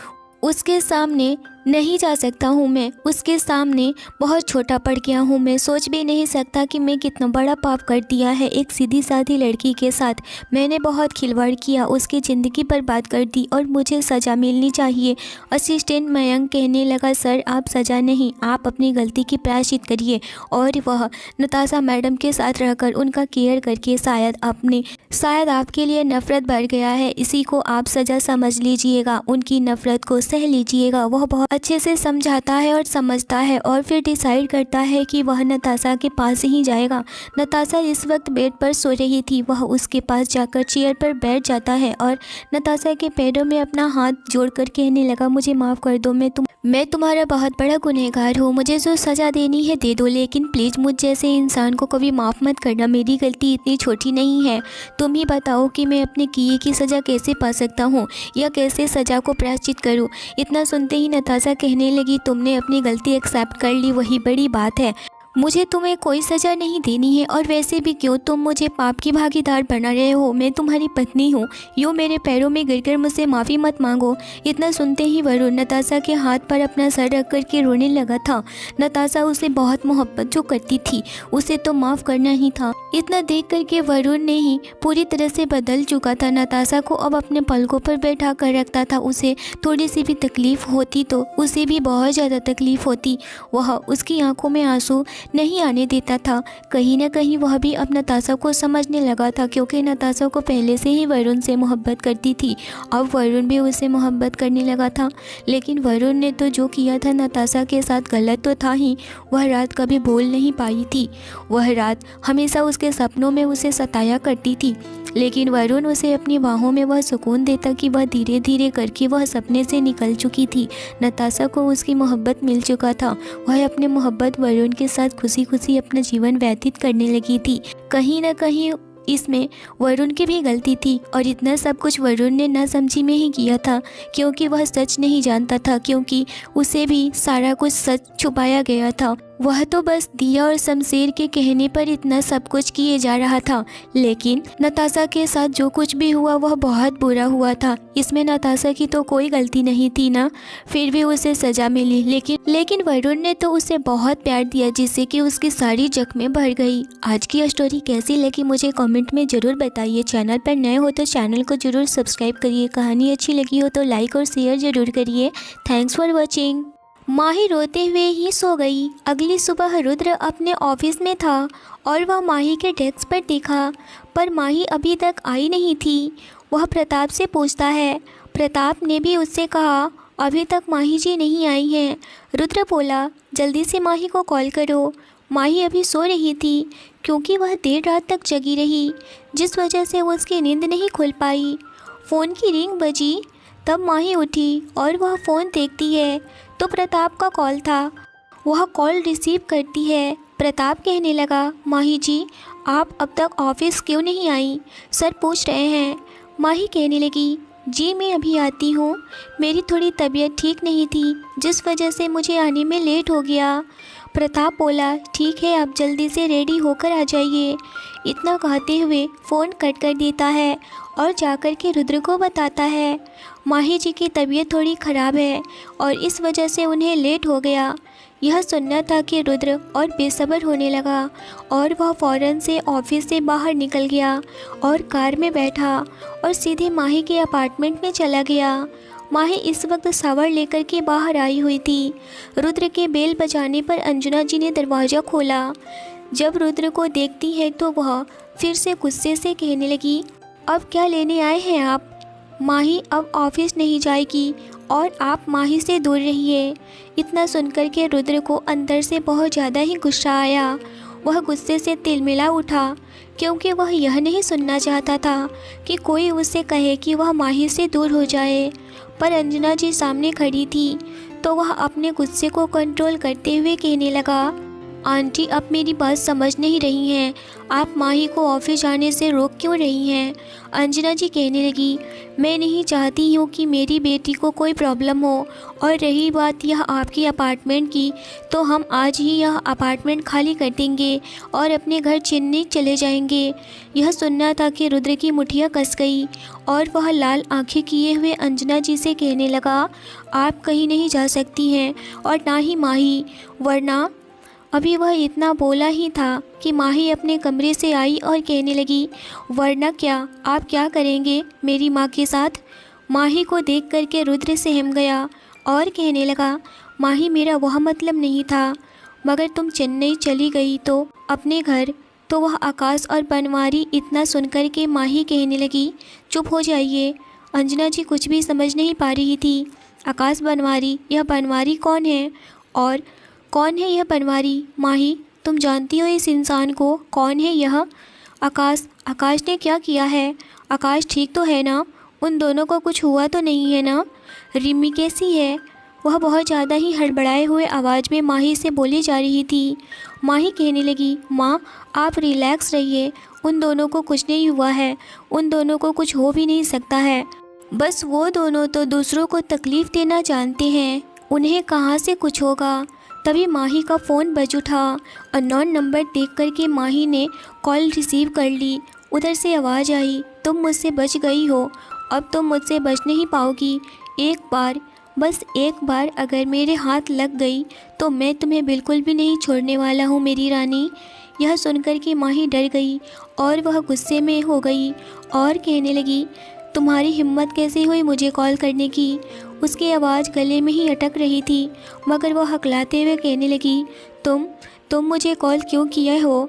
उसके सामने नहीं जा सकता हूँ मैं, उसके सामने बहुत छोटा पड़ गया हूँ मैं। सोच भी नहीं सकता कि मैं कितना बड़ा पाप कर दिया है। एक सीधी सादी लड़की के साथ मैंने बहुत खिलवाड़ किया, उसकी ज़िंदगी बर्बाद कर दी और मुझे सज़ा मिलनी चाहिए। असिस्टेंट मयंक कहने लगा, सर आप सज़ा नहीं, आप अपनी गलती की प्रायश्चित करिए। और वह नताशा मैडम के साथ रहकर उनका केयर करके शायद आपके लिए नफ़रत बढ़ गया है, इसी को आप सज़ा समझ लीजिएगा, उनकी नफ़रत को सह लीजिएगा। वह बहुत अच्छे से समझाता है और समझता है और फिर डिसाइड करता है कि वह नताशा के पास ही जाएगा। नताशा इस वक्त बेड पर सो रही थी। वह उसके पास जाकर चेयर पर बैठ जाता है और नताशा के पैरों में अपना हाथ जोड़कर कहने लगा, मुझे माफ़ कर दो, मैं तुम्हारा बहुत बड़ा गुनहगार हूँ, मुझे जो सज़ा देनी है दे दो, लेकिन प्लीज़ मुझ जैसे इंसान को कभी माफ़ मत करना। मेरी गलती इतनी छोटी नहीं है। तुम ही बताओ कि मैं अपने किए की सज़ा कैसे पा सकता हूँ या कैसे सज़ा को प्रायश्चित करूँ। इतना सुनते ही नताशा कहने लगी, तुमने अपनी गलती एक्सेप्ट कर ली, वही बड़ी बात है। मुझे तुम्हें कोई सज़ा नहीं देनी है और वैसे भी क्यों तुम मुझे पाप की भागीदार बना रहे हो। मैं तुम्हारी पत्नी हूँ, यूँ मेरे पैरों में गिरकर मुझसे माफ़ी मत मांगो। इतना सुनते ही वरुण नताशा के हाथ पर अपना सर रख कर के रोने लगा था। नताशा उसे बहुत मोहब्बत जो करती थी, उसे तो माफ़ करना ही था। इतना देख कर के वरुण ने ही पूरी तरह से बदल चुका था। नताशा को अब अपने पलकों पर बैठा कर रखता था। उसे थोड़ी सी भी तकलीफ़ होती तो उसे भी बहुत ज़्यादा तकलीफ़ होती। वह उसकी आंखों में आंसू नहीं आने देता था। कहीं ना कहीं वह भी अब नताशा को समझने लगा था, क्योंकि नताशा को पहले से ही वरुण से मोहब्बत करती थी। अब वरुण भी उससे मोहब्बत करने लगा था। लेकिन वरुण ने तो जो किया था नताशा के साथ गलत तो था ही। वह रात कभी भूल नहीं पाई थी। वह रात हमेशा उसके सपनों में उसे सताया करती थी, लेकिन वरुण उसे अपनी बाहों में वह सुकून देता कि वह धीरे धीरे करके वह सपने से निकल चुकी थी। नताशा को उसकी मोहब्बत मिल चुका था। वह अपने मोहब्बत वरुण के साथ खुशी खुशी अपना जीवन व्यतीत करने लगी थी। कहीं ना कहीं इसमें वरुण की भी गलती थी और इतना सब कुछ वरुण ने ना समझी में ही किया था, क्योंकि वह सच नहीं जानता था, क्योंकि उसे भी सारा कुछ सच छुपाया गया था। वह तो बस दिया और शमशेर के कहने पर इतना सब कुछ किए जा रहा था, लेकिन नताशा के साथ जो कुछ भी हुआ वह बहुत बुरा हुआ था। इसमें नताशा की तो कोई गलती नहीं थी ना, फिर भी उसे सज़ा मिली। लेकिन वरुण ने तो उसे बहुत प्यार दिया, जिससे कि उसकी सारी जख्में भर गई। आज की स्टोरी कैसी लगी मुझे कमेंट में ज़रूर बताइए। चैनल पर नए हो तो चैनल को ज़रूर सब्सक्राइब करिए। कहानी अच्छी लगी हो तो लाइक और शेयर ज़रूर करिए। Thanks for watching. माही रोते हुए ही सो गई। अगली सुबह रुद्र अपने ऑफिस में था और वह माही के डेस्क पर देखा, पर माही अभी तक आई नहीं थी। वह प्रताप से पूछता है। प्रताप ने भी उससे कहा अभी तक माही जी नहीं आई हैं। रुद्र बोला जल्दी से माही को कॉल करो। माही अभी सो रही थी क्योंकि वह देर रात तक जगी रही, जिस वजह से वो उसकी नींद नहीं खुल पाई। फ़ोन की रिंग बजी, तब माही उठी और वह फ़ोन देखती है तो प्रताप का कॉल था। वह कॉल रिसीव करती है। प्रताप कहने लगा माही जी आप अब तक ऑफिस क्यों नहीं आई, सर पूछ रहे हैं। माही कहने लगी जी मैं अभी आती हूँ, मेरी थोड़ी तबीयत ठीक नहीं थी जिस वजह से मुझे आने में लेट हो गया। प्रताप बोला ठीक है आप जल्दी से रेडी होकर आ जाइए। इतना कहते हुए फ़ोन कट कर देता है और जाकर के रुद्र को बताता है माही जी की तबीयत थोड़ी ख़राब है और इस वजह से उन्हें लेट हो गया। यह सुनना था कि रुद्र और बेसब्र होने लगा और वह फ़ौरन से ऑफिस से बाहर निकल गया और कार में बैठा और सीधे माही के अपार्टमेंट में चला गया। माही इस वक्त शावर लेकर के बाहर आई हुई थी। रुद्र के बेल बजाने पर अंजना जी ने दरवाज़ा खोला। जब रुद्र को देखती है तो वह फिर से गुस्से से कहने लगी अब क्या लेने आए हैं आप? माही अब ऑफिस नहीं जाएगी और आप माही से दूर रहिए। इतना सुनकर के रुद्र को अंदर से बहुत ज़्यादा ही गुस्सा आया। वह गुस्से से तिलमिला उठा क्योंकि वह यह नहीं सुनना चाहता था कि कोई उसे कहे कि वह माही से दूर हो जाए, पर अंजना जी सामने खड़ी थी तो वह अपने गुस्से को कंट्रोल करते हुए कहने लगा आंटी आप मेरी बात समझ नहीं रही हैं, आप माही को ऑफिस जाने से रोक क्यों रही हैं? अंजना जी कहने लगी मैं नहीं चाहती हूँ कि मेरी बेटी को कोई प्रॉब्लम हो, और रही बात यह आपकी अपार्टमेंट की तो हम आज ही यह अपार्टमेंट खाली कर देंगे और अपने घर चेन्नई चले जाएंगे। यह सुनना था कि रुद्र की मुठियाँ कस गई और वह लाल आंखें किए हुए अंजना जी से कहने लगा आप कहीं नहीं जा सकती हैं और ना ही माही, वरना अभी वह इतना बोला ही था कि माही अपने कमरे से आई और कहने लगी वरना क्या, आप क्या करेंगे मेरी माँ के साथ? माही को देख करके रुद्र सहम गया और कहने लगा माही मेरा वह मतलब नहीं था, मगर तुम चेन्नई चली गई तो अपने घर, तो वह आकाश और बनवारी। इतना सुनकर के माही कहने लगी चुप हो जाइए। अंजना जी कुछ भी समझ नहीं पा रही थी। आकाश बनवारी, यह बनवारी कौन है और कौन है यह बनवारी? माही तुम जानती हो इस इंसान को, कौन है यह? आकाश ने क्या किया है? आकाश ठीक तो है ना? उन दोनों को कुछ हुआ तो नहीं है ना? रिमी कैसी है? वह बहुत ज़्यादा ही हड़बड़ाए हुए आवाज़ में माही से बोली जा रही थी। माही कहने लगी माँ आप रिलैक्स रहिए, उन दोनों को कुछ नहीं हुआ है, उन दोनों को कुछ हो भी नहीं सकता है, बस वो दोनों तो दूसरों को तकलीफ़ देना जानते हैं, उन्हें कहाँ से कुछ होगा। तभी माही का फ़ोन बज उठा। अननोन नंबर देख कर के माही ने कॉल रिसीव कर ली। उधर से आवाज़ आई तुम मुझसे बच गई हो, अब तुम मुझसे बच नहीं पाओगी। एक बार, बस एक बार अगर मेरे हाथ लग गई तो मैं तुम्हें बिल्कुल भी नहीं छोड़ने वाला हूँ मेरी रानी। यह सुनकर के माही डर गई और वह गुस्से में हो गई और कहने लगी तुम्हारी हिम्मत कैसे हुई मुझे कॉल करने की? उसकी आवाज़ गले में ही अटक रही थी, मगर वह हकलाते हुए कहने लगी तुम मुझे कॉल क्यों किया हो?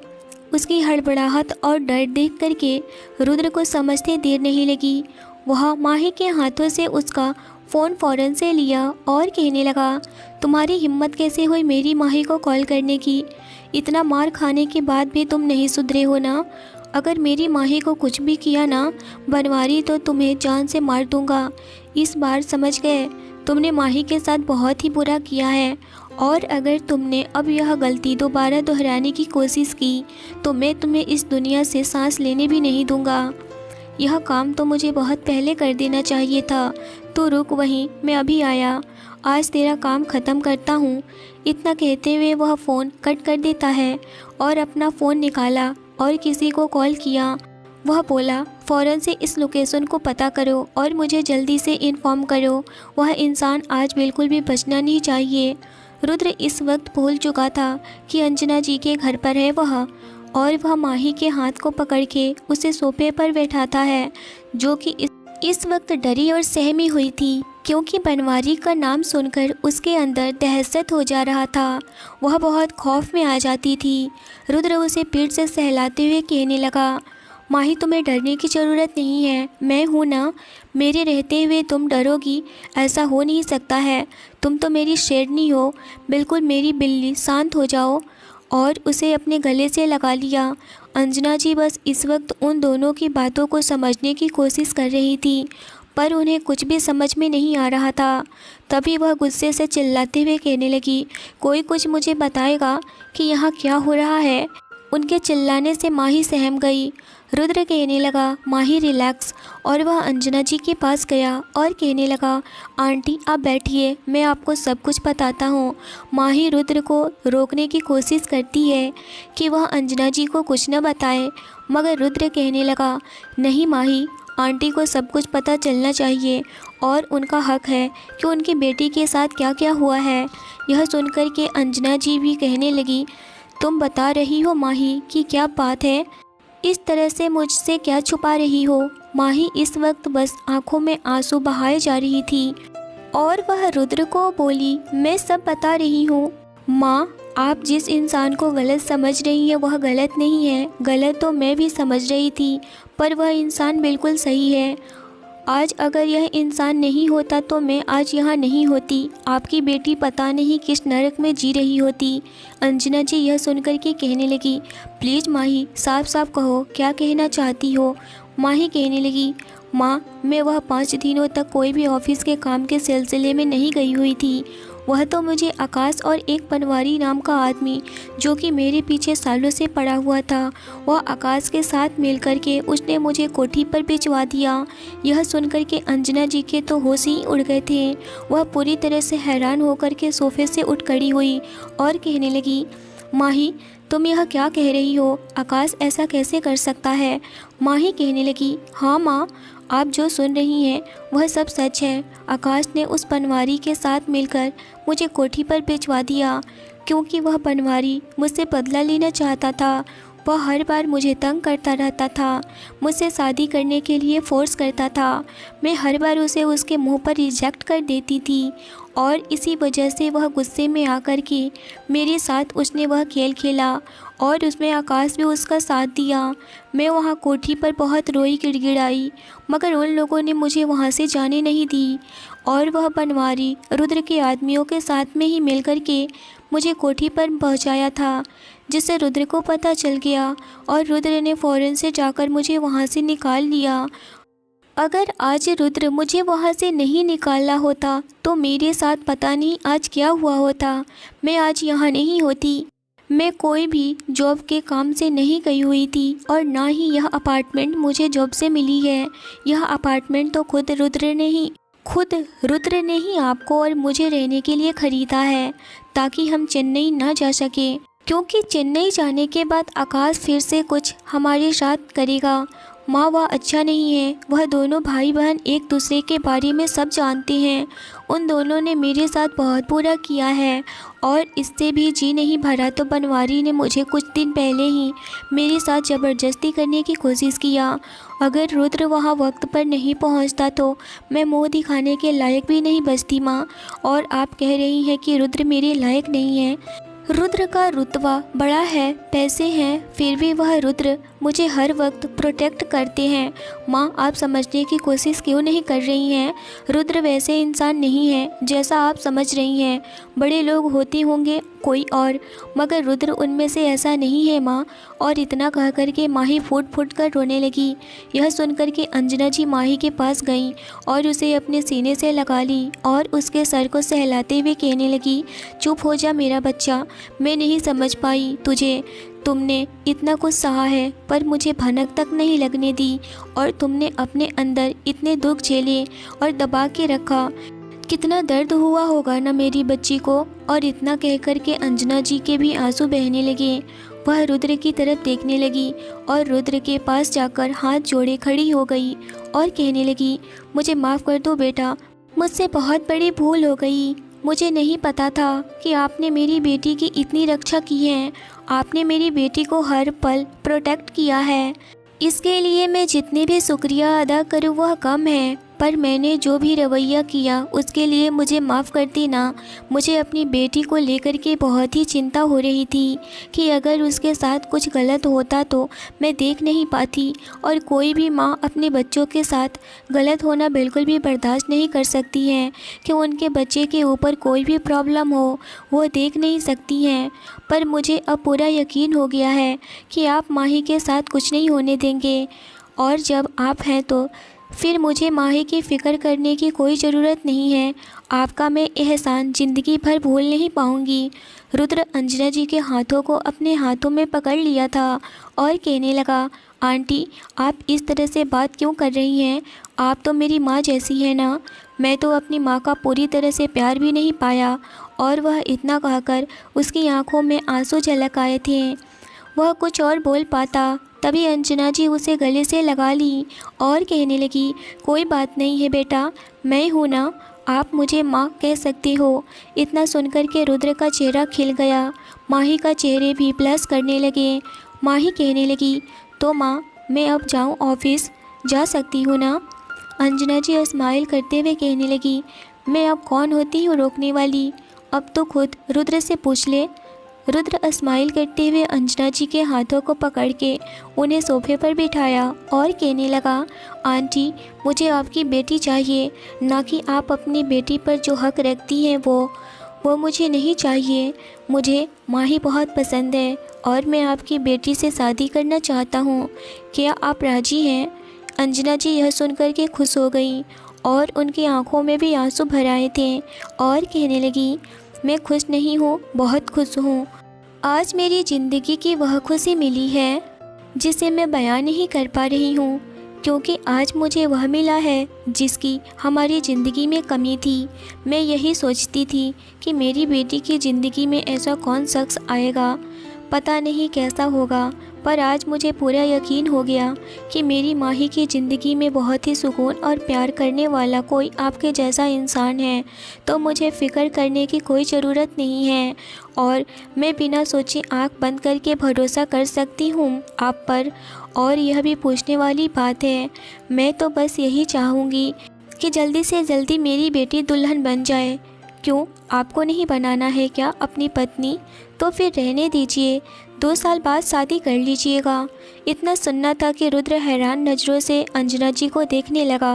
उसकी हड़बड़ाहट और डर देख करके रुद्र को समझते देर नहीं लगी। वह माही के हाथों से उसका फ़ोन फ़ौरन से लिया और कहने लगा तुम्हारी हिम्मत कैसे हुई मेरी माही को कॉल करने की? इतना मार खाने के बाद भी तुम नहीं सुधरे हो ना? अगर मेरी माही को कुछ भी किया ना बनवारी तो तुम्हें जान से मार दूंगा। इस बार समझ गए, तुमने माही के साथ बहुत ही बुरा किया है और अगर तुमने अब यह गलती दोबारा दोहराने की कोशिश की तो मैं तुम्हें इस दुनिया से सांस लेने भी नहीं दूंगा। यह काम तो मुझे बहुत पहले कर देना चाहिए था। तो रुक वहीं, मैं अभी आया। आज तेरा काम ख़त्म करता हूँ। इतना कहते हुए वह फ़ोन कट कर देता है और अपना फ़ोन निकाला और किसी को कॉल किया। वह बोला, फ़ौरन से इस लोकेशन को पता करो और मुझे जल्दी से इन्फॉर्म करो। वह इंसान आज बिल्कुल भी बचना नहीं चाहिए। रुद्र इस वक्त भूल चुका था कि अंजना जी के घर पर है वह, और वह माही के हाथ को पकड़ के उसे सोफे पर बैठाता है, जो कि इस वक्त डरी और सहमी हुई थी, क्योंकि बनवारी का नाम सुनकर उसके अंदर दहशत हो जा रहा था। वह बहुत खौफ में आ जाती थी। रुद्र उसे पीठ से सहलाते हुए कहने लगा, माही तुम्हें डरने की ज़रूरत नहीं है, मैं हूँ ना। मेरे रहते हुए तुम डरोगी, ऐसा हो नहीं सकता है। तुम तो मेरी शेरनी हो, बिल्कुल मेरी बिल्ली, शांत हो जाओ। और उसे अपने गले से लगा लिया। अंजना जी बस इस वक्त उन दोनों की बातों को समझने की कोशिश कर रही थी, पर उन्हें कुछ भी समझ में नहीं आ रहा था। तभी वह गुस्से से चिल्लाते हुए कहने लगी, कोई कुछ मुझे बताएगा कि यहाँ क्या हो रहा है। उनके चिल्लाने से माही सहम गई। रुद्र कहने लगा, माही रिलैक्स, और वह अंजना जी के पास गया और कहने लगा, आंटी आप बैठिए, मैं आपको सब कुछ बताता हूँ। माही रुद्र को रोकने की कोशिश करती है कि वह अंजना जी को कुछ न बताए, मगर रुद्र कहने लगा, नहीं माही, आंटी को सब कुछ पता चलना चाहिए और उनका हक है कि उनकी बेटी के साथ क्या क्या हुआ है। यह सुनकर के अंजना जी भी कहने लगी, तुम बता रही हो माही कि क्या बात है, इस तरह से मुझसे क्या छुपा रही हो। माही इस वक्त बस आंखों में आंसू बहाए जा रही थी और वह रुद्र को बोली, मैं सब बता रही हूँ माँ। आप जिस इंसान को गलत समझ रही हैं वह गलत नहीं है। गलत तो मैं भी समझ रही थी, पर वह इंसान बिल्कुल सही है। आज अगर यह इंसान नहीं होता तो मैं आज यहाँ नहीं होती। आपकी बेटी पता नहीं किस नरक में जी रही होती। अंजना जी यह सुनकर के कहने लगी, प्लीज़ माही साफ साफ कहो, क्या कहना चाहती हो। माही कहने लगी, माँ मैं वह 5 दिनों तक कोई भी ऑफिस के काम के सिलसिले में नहीं गई हुई थी। वह तो मुझे आकाश और एक बनवारी नाम का आदमी, जो कि मेरे पीछे सालों से पड़ा हुआ था, वह आकाश के साथ मिल कर के उसने मुझे कोठी पर भिजवा दिया। यह सुनकर के अंजना जी के तो होश ही उड़ गए थे। वह पूरी तरह से हैरान होकर के सोफे से उठ खड़ी हुई और कहने लगी, माही तुम यह क्या कह रही हो, आकाश ऐसा कैसे कर सकता है। माही कहने लगी, हाँ माँ, आप जो सुन रही हैं वह सब सच है। आकाश ने उस बनवारी के साथ मिलकर मुझे कोठी पर भिजवा दिया, क्योंकि वह बनवारी मुझसे बदला लेना चाहता था। वह हर बार मुझे तंग करता रहता था, मुझसे शादी करने के लिए फ़ोर्स करता था। मैं हर बार उसे उसके मुंह पर रिजेक्ट कर देती थी, और इसी वजह से वह गुस्से में आकर के मेरे साथ उसने वह खेल खेला और उसमें आकाश भी उसका साथ दिया। मैं वहाँ कोठी पर बहुत रोई गिड़गिड़ाई, मगर उन लोगों ने मुझे वहाँ से जाने नहीं दी, और वह बनवारी रुद्र के आदमियों के साथ में ही मिलकर के मुझे कोठी पर पहुँचाया था, जिससे रुद्र को पता चल गया और रुद्र ने फ़ौरन से जाकर मुझे वहाँ से निकाल लिया। अगर आज रुद्र मुझे वहाँ से नहीं निकाला होता तो मेरे साथ पता नहीं आज क्या हुआ होता। मैं आज यहाँ नहीं होती। मैं कोई भी जॉब के काम से नहीं गई हुई थी, और ना ही यह अपार्टमेंट मुझे जॉब से मिली है। यह अपार्टमेंट तो खुद रुद्र ने ही आपको और मुझे रहने के लिए ख़रीदा है, ताकि हम चेन्नई ना जा सके, क्योंकि चेन्नई जाने के बाद आकाश फिर से कुछ हमारे साथ करेगा। माँ वह अच्छा नहीं है। वह दोनों भाई बहन एक दूसरे के बारे में सब जानते हैं। उन दोनों ने मेरे साथ बहुत बुरा किया है, और इससे भी जी नहीं भरा तो बनवारी ने मुझे कुछ दिन पहले ही मेरे साथ ज़बरदस्ती करने की कोशिश किया। अगर रुद्र वहाँ वक्त पर नहीं पहुँचता तो मैं मुँह दिखाने के लायक भी नहीं बचती माँ। और आप कह रही हैं कि रुद्र मेरे लायक नहीं है। रुद्र का रुतबा बड़ा है, पैसे हैं, फिर भी वह रुद्र मुझे हर वक्त प्रोटेक्ट करते हैं। माँ आप समझने की कोशिश क्यों नहीं कर रही हैं। रुद्र वैसे इंसान नहीं है जैसा आप समझ रही हैं। बड़े लोग होते होंगे कोई और, मगर रुद्र उनमें से ऐसा नहीं है माँ। और इतना कह कर के माही फूट फूट कर रोने लगी। यह सुनकर के अंजना जी माही के पास गईं और उसे अपने सीने से लगा ली और उसके सर को सहलाते हुए कहने लगी, चुप हो जा मेरा बच्चा, मैं नहीं समझ पाई तुझे। तुमने इतना कुछ सहा है पर मुझे भनक तक नहीं लगने दी, और तुमने अपने अंदर इतने दुख झेले और दबा के रखा कितना दर्द हुआ होगा ना मेरी बच्ची को। और इतना कह कर के अंजना जी के भी आंसू बहने लगे। वह रुद्र की तरफ देखने लगी और रुद्र के पास जाकर हाथ जोड़े खड़ी हो गई और कहने लगी, मुझे माफ़ कर दो बेटा, मुझसे बहुत बड़ी भूल हो गई। मुझे नहीं पता था कि आपने मेरी बेटी की इतनी रक्षा की है। आपने मेरी बेटी को हर पल प्रोटेक्ट किया है। इसके लिए मैं जितने भी शुक्रिया अदा करूँ वह कम है। पर मैंने जो भी रवैया किया उसके लिए मुझे माफ़ कर देना। मुझे अपनी बेटी को लेकर के बहुत ही चिंता हो रही थी कि अगर उसके साथ कुछ गलत होता तो मैं देख नहीं पाती। और कोई भी माँ अपने बच्चों के साथ गलत होना बिल्कुल भी बर्दाश्त नहीं कर सकती है कि उनके बच्चे के ऊपर कोई भी प्रॉब्लम हो, वो देख नहीं सकती हैं। पर मुझे अब पूरा यकीन हो गया है कि आप माही के साथ कुछ नहीं होने देंगे। और जब आप हैं तो फिर मुझे माही की फ़िक्र करने की कोई ज़रूरत नहीं है। आपका मैं एहसान ज़िंदगी भर भूल नहीं पाऊँगी। रुद्र अंजना जी के हाथों को अपने हाथों में पकड़ लिया था और कहने लगा, आंटी आप इस तरह से बात क्यों कर रही हैं? आप तो मेरी माँ जैसी है ना। मैं तो अपनी माँ का पूरी तरह से प्यार भी नहीं पाया। और वह इतना कहकर उसकी आंखों में आंसू झलक आए थे। वह कुछ और बोल पाता, तभी अंजना जी उसे गले से लगा ली और कहने लगी, कोई बात नहीं है बेटा, मैं हूँ ना, आप मुझे माँ कह सकते हो। इतना सुनकर के रुद्र का चेहरा खिल गया। माही का चेहरे भी प्लस करने लगे। माही कहने लगी, तो माँ मैं अब जाऊँ ऑफिस, जा सकती हूँ ना? अंजना जी स्माइल करते हुए कहने लगी, मैं अब कौन होती हूँ रोकने वाली, अब तो खुद रुद्र से पूछ ले। रुद्र स्माइल करते हुए अंजना जी के हाथों को पकड़ के उन्हें सोफे पर बिठाया और कहने लगा, आंटी मुझे आपकी बेटी चाहिए, ना कि आप अपनी बेटी पर जो हक रखती हैं वो मुझे नहीं चाहिए। मुझे माही बहुत पसंद है और मैं आपकी बेटी से शादी करना चाहता हूँ। क्या आप राज़ी हैं? अंजना जी यह सुनकर के खुश हो गई और उनकी आंखों में भी आंसू भर आए थे और कहने लगी, मैं खुश नहीं हूँ, बहुत खुश हूँ। आज मेरी ज़िंदगी की वह खुशी मिली है जिसे मैं बयान नहीं कर पा रही हूँ, क्योंकि आज मुझे वह मिला है जिसकी हमारी ज़िंदगी में कमी थी। मैं यही सोचती थी कि मेरी बेटी की ज़िंदगी में ऐसा कौन शख्स आएगा, पता नहीं कैसा होगा, पर आज मुझे पूरा यकीन हो गया कि मेरी माही की ज़िंदगी में बहुत ही सुकून और प्यार करने वाला कोई आपके जैसा इंसान है। तो मुझे फ़िक्र करने की कोई ज़रूरत नहीं है और मैं बिना सोचे आँख बंद करके भरोसा कर सकती हूँ आप पर। और यह भी पूछने वाली बात है, मैं तो बस यही चाहूँगी कि जल्दी से जल्दी मेरी बेटी दुल्हन बन जाए। क्यों, आपको नहीं बनाना है क्या अपनी पत्नी? तो फिर रहने दीजिए, 2 साल बाद शादी कर लीजिएगा। इतना सुनना था कि रुद्र हैरान नज़रों से अंजना जी को देखने लगा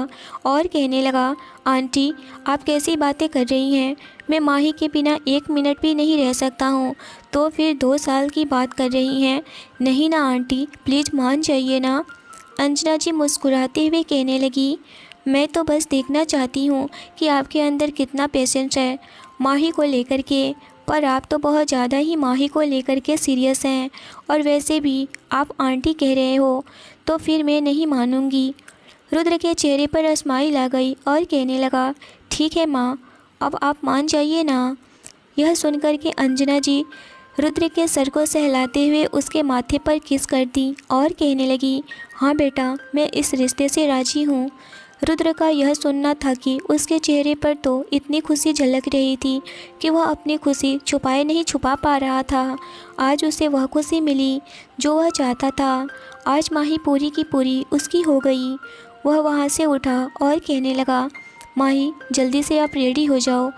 और कहने लगा, आंटी आप कैसी बातें कर रही हैं? मैं माही के बिना 1 मिनट भी नहीं रह सकता हूँ, तो फिर 2 साल की बात कर रही हैं? नहीं ना आंटी, प्लीज़ मान जाइए ना। अंजना जी मुस्कुराते हुए कहने लगी, मैं तो बस देखना चाहती हूँ कि आपके अंदर कितना पेशेंस है माही को लेकर के, पर आप तो बहुत ज़्यादा ही माही को लेकर के सीरियस हैं। और वैसे भी आप आंटी कह रहे हो तो फिर मैं नहीं मानूंगी। रुद्र के चेहरे पर स्माइल आ गई और कहने लगा, ठीक है माँ, अब आप मान जाइए ना। यह सुनकर के अंजना जी रुद्र के सर को सहलाते हुए उसके माथे पर किस कर दी और कहने लगी, हाँ बेटा, मैं इस रिश्ते से राज़ी हूँ। रुद्र का यह सुनना था कि उसके चेहरे पर तो इतनी खुशी झलक रही थी कि वह अपनी खुशी छुपाए नहीं छुपा पा रहा था। आज उसे वह खुशी मिली जो वह चाहता था। आज माही पूरी की पूरी उसकी हो गई। वह वहाँ से उठा और कहने लगा, माही जल्दी से आप रेडी हो जाओ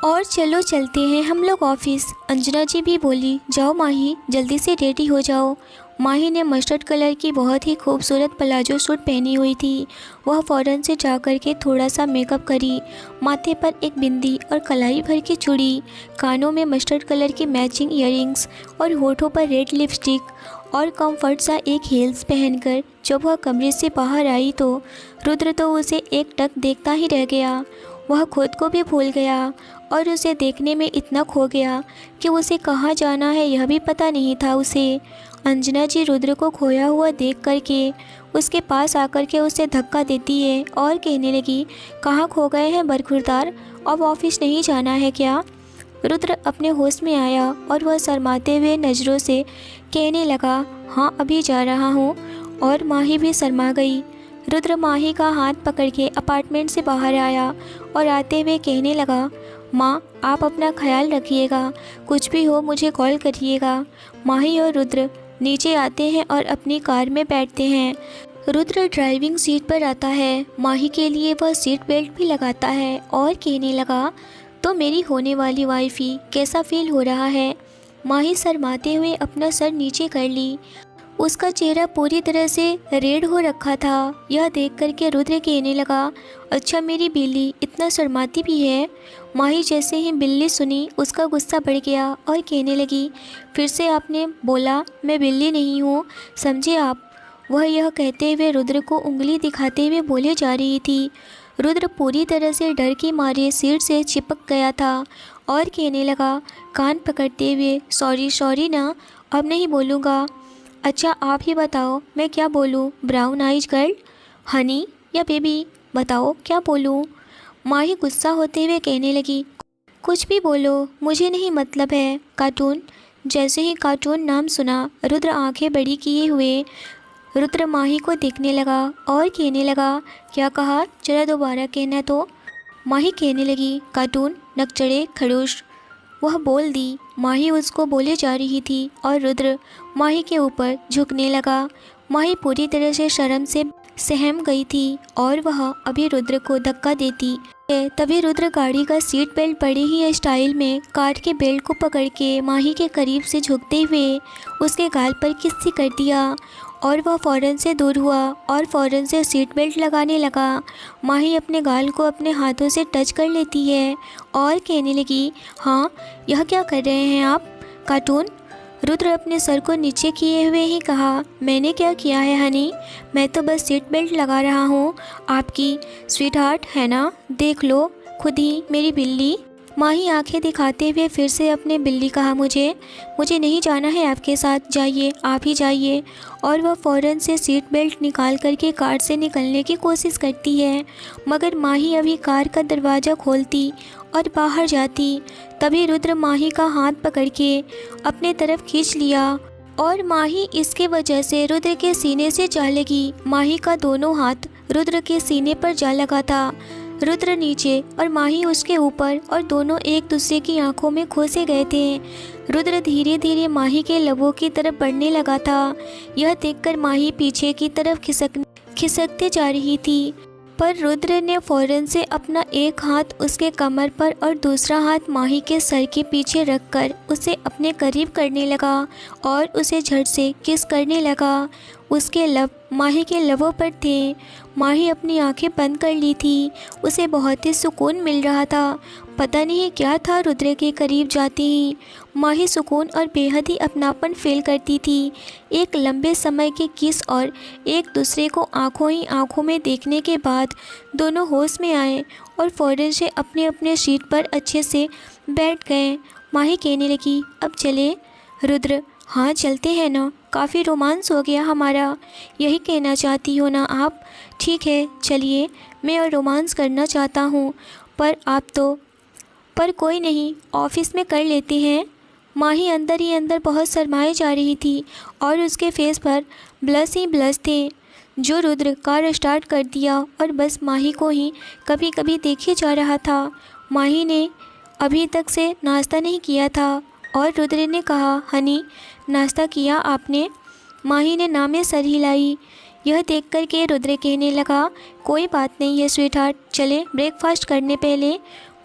और चलो चलते हैं हम लोग ऑफिस। अंजना जी भी बोली, जाओ माही जल्दी से रेडी हो जाओ। माही ने मस्टर्ड कलर की बहुत ही खूबसूरत प्लाजो सूट पहनी हुई थी। वह फ़ौरन से जाकर के थोड़ा सा मेकअप करी, माथे पर एक बिंदी और कलाई भर की चूड़ी, कानों में मस्टर्ड कलर की मैचिंग ईयरिंग्स और होठों पर रेड लिपस्टिक और कम्फर्ट सा एक हील्स पहनकर जब वह कमरे से बाहर आई तो रुद्र तो उसे एक टक देखता ही रह गया। वह खुद को भी भूल गया और उसे देखने में इतना खो गया कि उसे कहाँ जाना है यह भी पता नहीं था उसे। अंजना जी रुद्र को खोया हुआ देख करके उसके पास आकर के उसे धक्का देती है और कहने लगी, कहाँ खो गए हैं बरखुरदार, अब ऑफिस नहीं जाना है क्या? रुद्र अपने होश में आया और वह शर्माते हुए नज़रों से कहने लगा, हाँ अभी जा रहा हूँ। और माही भी शर्मा गई। रुद्र माही का हाथ पकड़ के अपार्टमेंट से बाहर आया और आते हुए कहने लगा, माँ आप अपना ख्याल रखिएगा, कुछ भी हो मुझे कॉल करिएगा। माही और रुद्र नीचे आते हैं और अपनी कार में बैठते हैं। रुद्र ड्राइविंग सीट पर आता है। माही के लिए वह सीट बेल्ट भी लगाता है और कहने लगा, तो मेरी होने वाली वाइफी कैसा फील हो रहा है? माही शर्माते हुए अपना सर नीचे कर ली। उसका चेहरा पूरी तरह से रेड हो रखा था। यह देख करके रुद्र कहने लगा, अच्छा मेरी बिल्ली इतना शर्माती भी है? माही जैसे ही बिल्ली सुनी उसका गुस्सा बढ़ गया और कहने लगी, फिर से आपने बोला मैं बिल्ली नहीं हूँ, समझे आप? वह यह कहते हुए रुद्र को उंगली दिखाते हुए बोले जा रही थी। रुद्र पूरी तरह से डर के मारे सीट से चिपक गया था और कहने लगा कान पकड़ते हुए, सॉरी ना, अब नहीं बोलूँगा। अच्छा आप ही बताओ मैं क्या बोलूँ, ब्राउन आइज गर्ल, हनी या बेबी, बताओ क्या बोलूँ? माही गुस्सा होते हुए कहने लगी, कुछ भी बोलो, मुझे नहीं मतलब है। कार्टून। जैसे ही कार्टून नाम सुना रुद्र आंखें बड़ी किए हुए रुद्र माही को देखने लगा और कहने लगा, क्या कहा, जरा दोबारा कहना तो। माही कहने लगी, कार्टून, नकचड़े, खड़ूस। वह बोल दी। माही उसको बोले जा रही थी और रुद्र माही के ऊपर झुकने लगा। माही पूरी तरह से शर्म से सहम गई थी और वह अभी रुद्र को धक्का देती है। तभी रुद्र गाड़ी का सीट बेल्ट बड़े ही स्टाइल में कार के बेल्ट को पकड़ के माही के करीब से झुकते हुए उसके गाल पर किस्सी कर दिया और वह फ़ौरन से दूर हुआ और फ़ौरन से सीट बेल्ट लगाने लगा। माही अपने गाल को अपने हाथों से टच कर लेती है और कहने लगी, हाँ यह क्या कर रहे हैं आप, कार्टून? रुद्र अपने सर को नीचे किए हुए ही कहा, मैंने क्या किया है हनी, मैं तो बस सीट बेल्ट लगा रहा हूँ, आपकी स्वीट हार्ट है ना, देख लो खुद ही मेरी बिल्ली। माही आंखें दिखाते हुए फिर से अपने बिल्ली कहा, मुझे नहीं जाना है आपके साथ, जाइए आप ही जाइए। और वह फ़ौरन से सीट बेल्ट निकाल करके कार से निकलने की कोशिश करती है, मगर माही अभी कार का दरवाज़ा खोलती और बाहर जाती। तभी रुद्र माही का हाथ पकड़ के अपने तरफ खींच लिया और माही इसके वजह से रुद्र के सीने से जा लगी। माही का दोनों हाथ रुद्र के सीने पर जा लगा था। रुद्र नीचे और माही उसके ऊपर और दोनों एक दूसरे की आंखों में खोसे गए थे। रुद्र धीरे धीरे माही के लबों की तरफ बढ़ने लगा था। यह देखकर माही पीछे की तरफ खिसकते जा रही थी, पर रुद्र ने फ़ौरन से अपना एक हाथ उसके कमर पर और दूसरा हाथ माही के सर के पीछे रखकर उसे अपने करीब करने लगा और उसे झट से किस करने लगा। उसके लब माही के लबों पर थे। माही अपनी आंखें बंद कर ली थी। उसे बहुत ही सुकून मिल रहा था। पता नहीं क्या था रुद्र के करीब जाते ही माही सुकून और बेहद ही अपनापन फील करती थी। एक लंबे समय के किस और एक दूसरे को आंखों ही आंखों में देखने के बाद दोनों होश में आए और फ़ौरन से अपने अपने सीट पर अच्छे से बैठ गए। माही कहने लगी, अब चले रुद्र? हाँ चलते हैं ना, काफ़ी रोमांस हो गया हमारा, यही कहना चाहती हो ना आप? ठीक है चलिए, मैं और रोमांस करना चाहता हूँ, पर आप तो, पर कोई नहीं, ऑफिस में कर लेते हैं। माही अंदर ही अंदर बहुत शर्माई जा रही थी और उसके फेस पर ब्लश ही ब्लश थे। जो रुद्र कार स्टार्ट कर दिया और बस माही को ही कभी कभी देखे जा रहा था। माही ने अभी तक से नाश्ता नहीं किया था और रुद्र ने कहा, हनी नाश्ता किया आपने? माही ने नामे सर हिलाई। यह देख कर के रुद्र कहने लगा, कोई बात नहीं है स्वीट हार्ट, चले ब्रेकफास्ट करने पहले।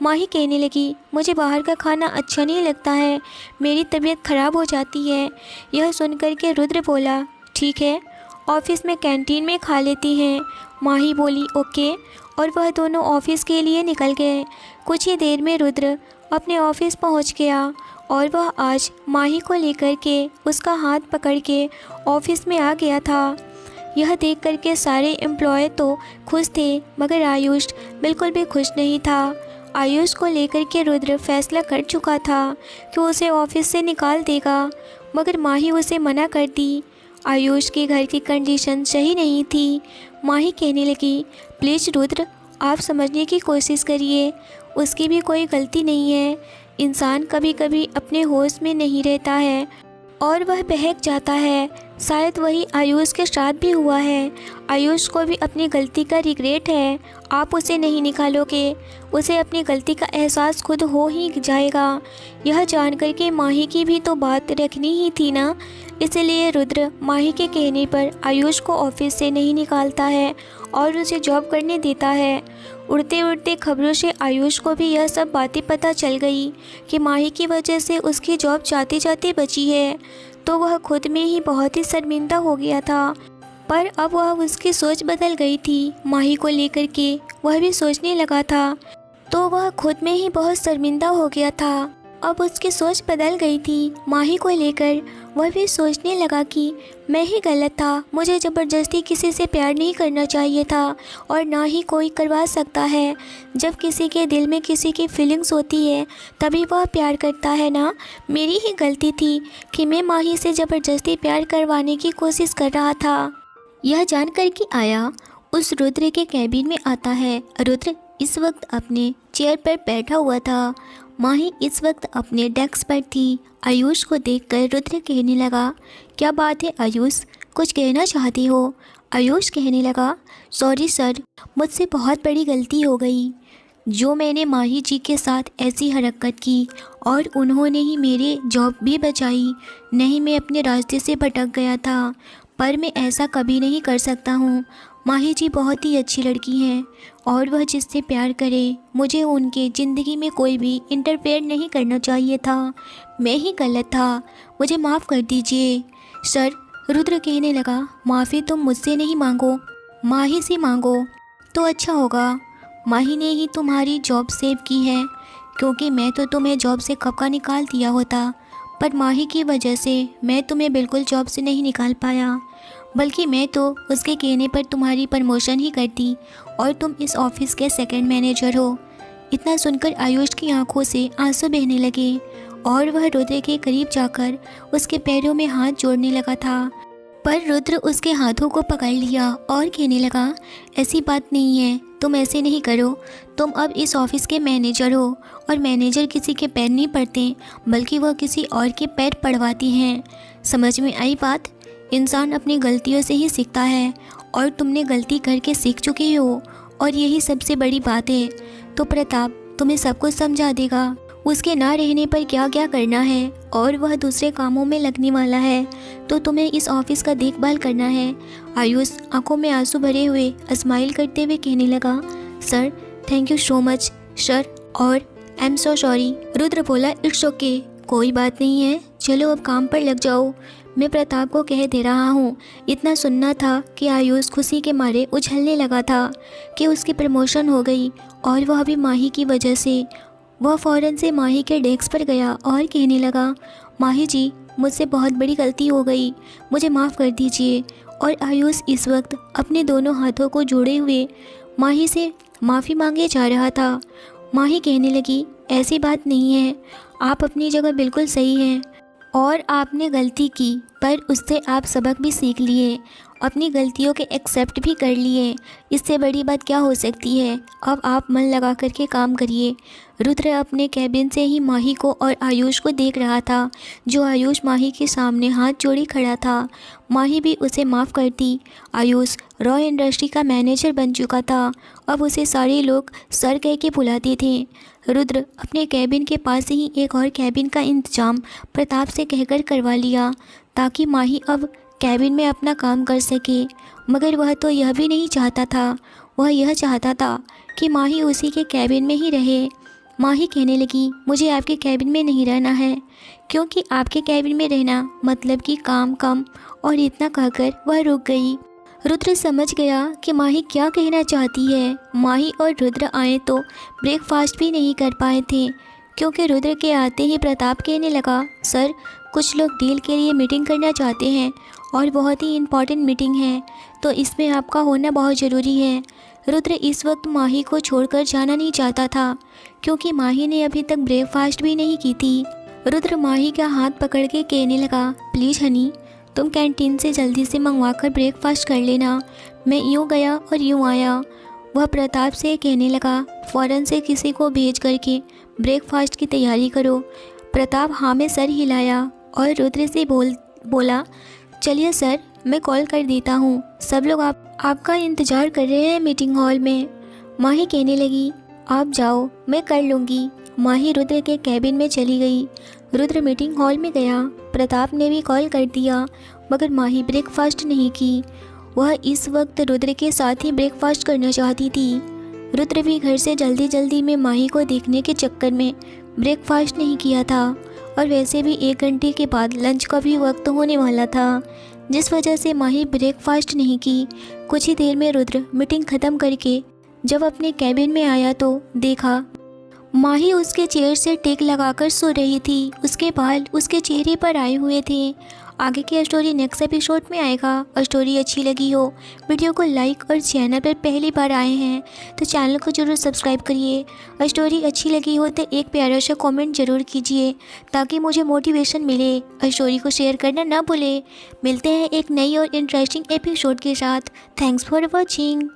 माही कहने लगी, मुझे बाहर का खाना अच्छा नहीं लगता है, मेरी तबीयत ख़राब हो जाती है। यह सुनकर के रुद्र बोला, ठीक है ऑफिस में कैंटीन में खा लेती हैं। माही बोली, ओके, और वह दोनों ऑफिस के लिए निकल गए। कुछ ही देर में रुद्र अपने ऑफिस पहुंच गया और वह आज माही को लेकर के उसका हाथ पकड़ के ऑफिस में आ गया था। यह देख कर के सारे एम्प्लॉय तो खुश थे, मगर आयुष बिल्कुल भी खुश नहीं था। आयुष को लेकर के रुद्र फैसला कर चुका था कि उसे ऑफिस से निकाल देगा। मगर माही उसे मना कर दी। आयुष के घर की कंडीशन सही नहीं थी। माही कहने लगी, प्लीज़ रुद्र, आप समझने की कोशिश करिए, उसकी भी कोई गलती नहीं है। इंसान कभी कभी अपने होश में नहीं रहता है और वह बहक जाता है। शायद वही आयुष के साथ भी हुआ है। आयुष को भी अपनी गलती का रिग्रेट है। आप उसे नहीं निकालोगे, उसे अपनी गलती का एहसास खुद हो ही जाएगा। यह जानकर के माही की भी तो बात रखनी ही थी ना। इसलिए रुद्र माही के कहने पर आयुष को ऑफिस से नहीं निकालता है और उसे जॉब करने देता है। उड़ते उड़ते खबरों से आयुष को भी यह सब बातें पता चल गई कि माही की वजह से उसकी जॉब जाते जाते बची है, तो वह खुद में ही बहुत ही शर्मिंदा हो गया था। पर अब वह उसकी सोच बदल गई थी। माही को लेकर के वह भी सोचने लगा था, तो वह खुद में ही बहुत शर्मिंदा हो गया था। अब उसकी सोच बदल गई थी माही को लेकर। वह भी सोचने लगा कि मैं ही गलत था, मुझे ज़बरदस्ती किसी से प्यार नहीं करना चाहिए था और ना ही कोई करवा सकता है। जब किसी के दिल में किसी की फीलिंग्स होती है तभी वह प्यार करता है ना। मेरी ही गलती थी कि मैं माही से ज़बरदस्ती प्यार करवाने की कोशिश कर रहा था। यह जानकर कि आया उस रुद्र के कैबिन में आता है। रुद्र इस वक्त अपने चेयर पर बैठा हुआ था। माही इस वक्त अपने डेस्क पर थी। आयुष को देखकर रुद्र कहने लगा, क्या बात है आयुष, कुछ कहना चाहती हो? आयुष कहने लगा, सॉरी सर, मुझसे बहुत बड़ी गलती हो गई। जो मैंने माही जी के साथ ऐसी हरकत की और उन्होंने ही मेरी जॉब भी बचाई। नहीं, मैं अपने रास्ते से भटक गया था, पर मैं ऐसा कभी नहीं कर सकता हूँ। माही जी बहुत ही अच्छी लड़की हैं और वह जिससे प्यार करे, मुझे उनके ज़िंदगी में कोई भी इंटरफेयर नहीं करना चाहिए था। मैं ही गलत था, मुझे माफ़ कर दीजिए सर। रुद्र कहने लगा, माफ़ी तुम मुझसे नहीं मांगो, माही से मांगो तो अच्छा होगा। माही ने ही तुम्हारी जॉब सेव की है, क्योंकि मैं तो तुम्हें जॉब से कब का निकाल दिया होता, पर माही की वजह से मैं तुम्हें बिल्कुल जॉब से नहीं निकाल पाया, बल्कि मैं तो उसके कहने पर तुम्हारी प्रमोशन ही कर दी और तुम इस ऑफिस के सेकंड मैनेजर हो। इतना सुनकर आयुष की आंखों से आंसू बहने लगे और वह रुद्र के करीब जाकर उसके पैरों में हाथ जोड़ने लगा था, पर रुद्र उसके हाथों को पकड़ लिया और कहने लगा, ऐसी बात नहीं है, तुम ऐसे नहीं करो। तुम अब इस ऑफिस के मैनेजर हो और मैनेजर किसी के पैर नहीं पड़ते, बल्कि वह किसी और के पैर पड़वाती हैं। समझ में आई बात? इंसान अपनी गलतियों से ही सीखता है और तुमने गलती करके सीख चुके हो और यही सबसे बड़ी बात है। तो प्रताप तुम्हें सब कुछ समझा देगा, उसके ना रहने पर क्या क्या करना है और वह दूसरे कामों में लगने वाला है, तो तुम्हें इस ऑफिस का देखभाल करना है। आयुष आंखों में आंसू भरे हुए स्माइल करते हुए कहने लगा, sir thank you so much sir, और I am so sorry. Rudra बोला, इट्स ओके, कोई बात नहीं है, चलो अब काम पर लग जाओ। मैं प्रताप को कह दे रहा हूँ। इतना सुनना था कि आयुष खुशी के मारे उछलने लगा था कि उसकी प्रमोशन हो गई और वह भी माही की वजह से। वह फ़ौरन से माही के डेस्क पर गया और कहने लगा, माही जी मुझसे बहुत बड़ी गलती हो गई, मुझे माफ़ कर दीजिए। और आयुष इस वक्त अपने दोनों हाथों को जोड़े हुए माही से माफ़ी मांगे जा रहा था। माही कहने लगी, ऐसी बात नहीं है, आप अपनी जगह बिल्कुल सही हैं और आपने गलती की, पर उससे आप सबक भी सीख लिए, अपनी गलतियों के एक्सेप्ट भी कर लिए। इससे बड़ी बात क्या हो सकती है? अब आप मन लगा करके काम करिए। रुद्र अपने कैबिन से ही माही को और आयुष को देख रहा था, जो आयुष माही के सामने हाथ जोड़े खड़ा था। माही भी उसे माफ़ करती। आयुष रॉ इंडस्ट्री का मैनेजर बन चुका था, अब उसे सारे लोग सर कह के बुलाते थे। रुद्र अपने कैबिन के पास ही एक और कैबिन का इंतजाम प्रताप से कहकर करवा लिया, ताकि माही अब कैबिन में अपना काम कर सके। मगर वह तो यह भी नहीं चाहता था, वह यह चाहता था कि माही उसी के कैबिन में ही रहे। माही कहने लगी, मुझे आपके कैबिन में नहीं रहना है, क्योंकि आपके कैबिन में रहना मतलब कि काम कम। और इतना कहकर वह रुक गई। रुद्र समझ गया कि माही क्या कहना चाहती है। माही और रुद्र आए तो ब्रेकफास्ट भी नहीं कर पाए थे, क्योंकि रुद्र के आते ही प्रताप कहने लगा, सर कुछ लोग डील के लिए मीटिंग करना चाहते हैं और बहुत ही इम्पॉर्टेंट मीटिंग है, तो इसमें आपका होना बहुत ज़रूरी है। रुद्र इस वक्त माही को छोड़कर जाना नहीं चाहता था, क्योंकि माही ने अभी तक ब्रेकफास्ट भी नहीं की थी। रुद्र माही का हाथ पकड़ के कहने लगा, प्लीज़ हनी, तुम कैंटीन से जल्दी से मंगवा कर ब्रेकफास्ट कर लेना। मैं यूँ गया और यूँ आया। वह प्रताप से कहने लगा, फ़ौरन से किसी को भेज करके ब्रेकफास्ट की तैयारी करो। प्रताप हाँ में सर हिलाया और रुद्र से बोला, चलिए सर, मैं कॉल कर देता हूँ। सब लोग आपका इंतज़ार कर रहे हैं मीटिंग हॉल में। माही कहने लगी, आप जाओ, मैं कर लूँगी। माही रुद्र के कैबिन में चली गई। रुद्र मीटिंग हॉल में गया। प्रताप ने भी कॉल कर दिया, मगर माही ब्रेकफास्ट नहीं की। वह इस वक्त रुद्र के साथ ही ब्रेकफास्ट करना चाहती थी। रुद्र भी घर से जल्दी में माही को देखने के चक्कर में ब्रेकफास्ट नहीं किया था, और वैसे भी 1 घंटे के बाद लंच का भी वक्त होने वाला था, जिस वजह से माही ब्रेकफास्ट नहीं की। कुछ ही देर में रुद्र मीटिंग ख़त्म करके जब अपने कैबिन में आया तो देखा माही उसके चेयर से टेक लगाकर सो रही थी। उसके बाल उसके चेहरे पर आए हुए थे। आगे की स्टोरी नेक्स्ट एपिसोड में आएगा। और स्टोरी अच्छी लगी हो, वीडियो को लाइक, और चैनल पर पहली बार आए हैं तो चैनल को ज़रूर सब्सक्राइब करिए। और स्टोरी अच्छी लगी हो तो एक प्यारा सा कमेंट ज़रूर कीजिए, ताकि मुझे मोटिवेशन मिले। और स्टोरी को शेयर करना ना भूलें। मिलते हैं एक नई और इंटरेस्टिंग एपिसोड के साथ। Thanks for watching.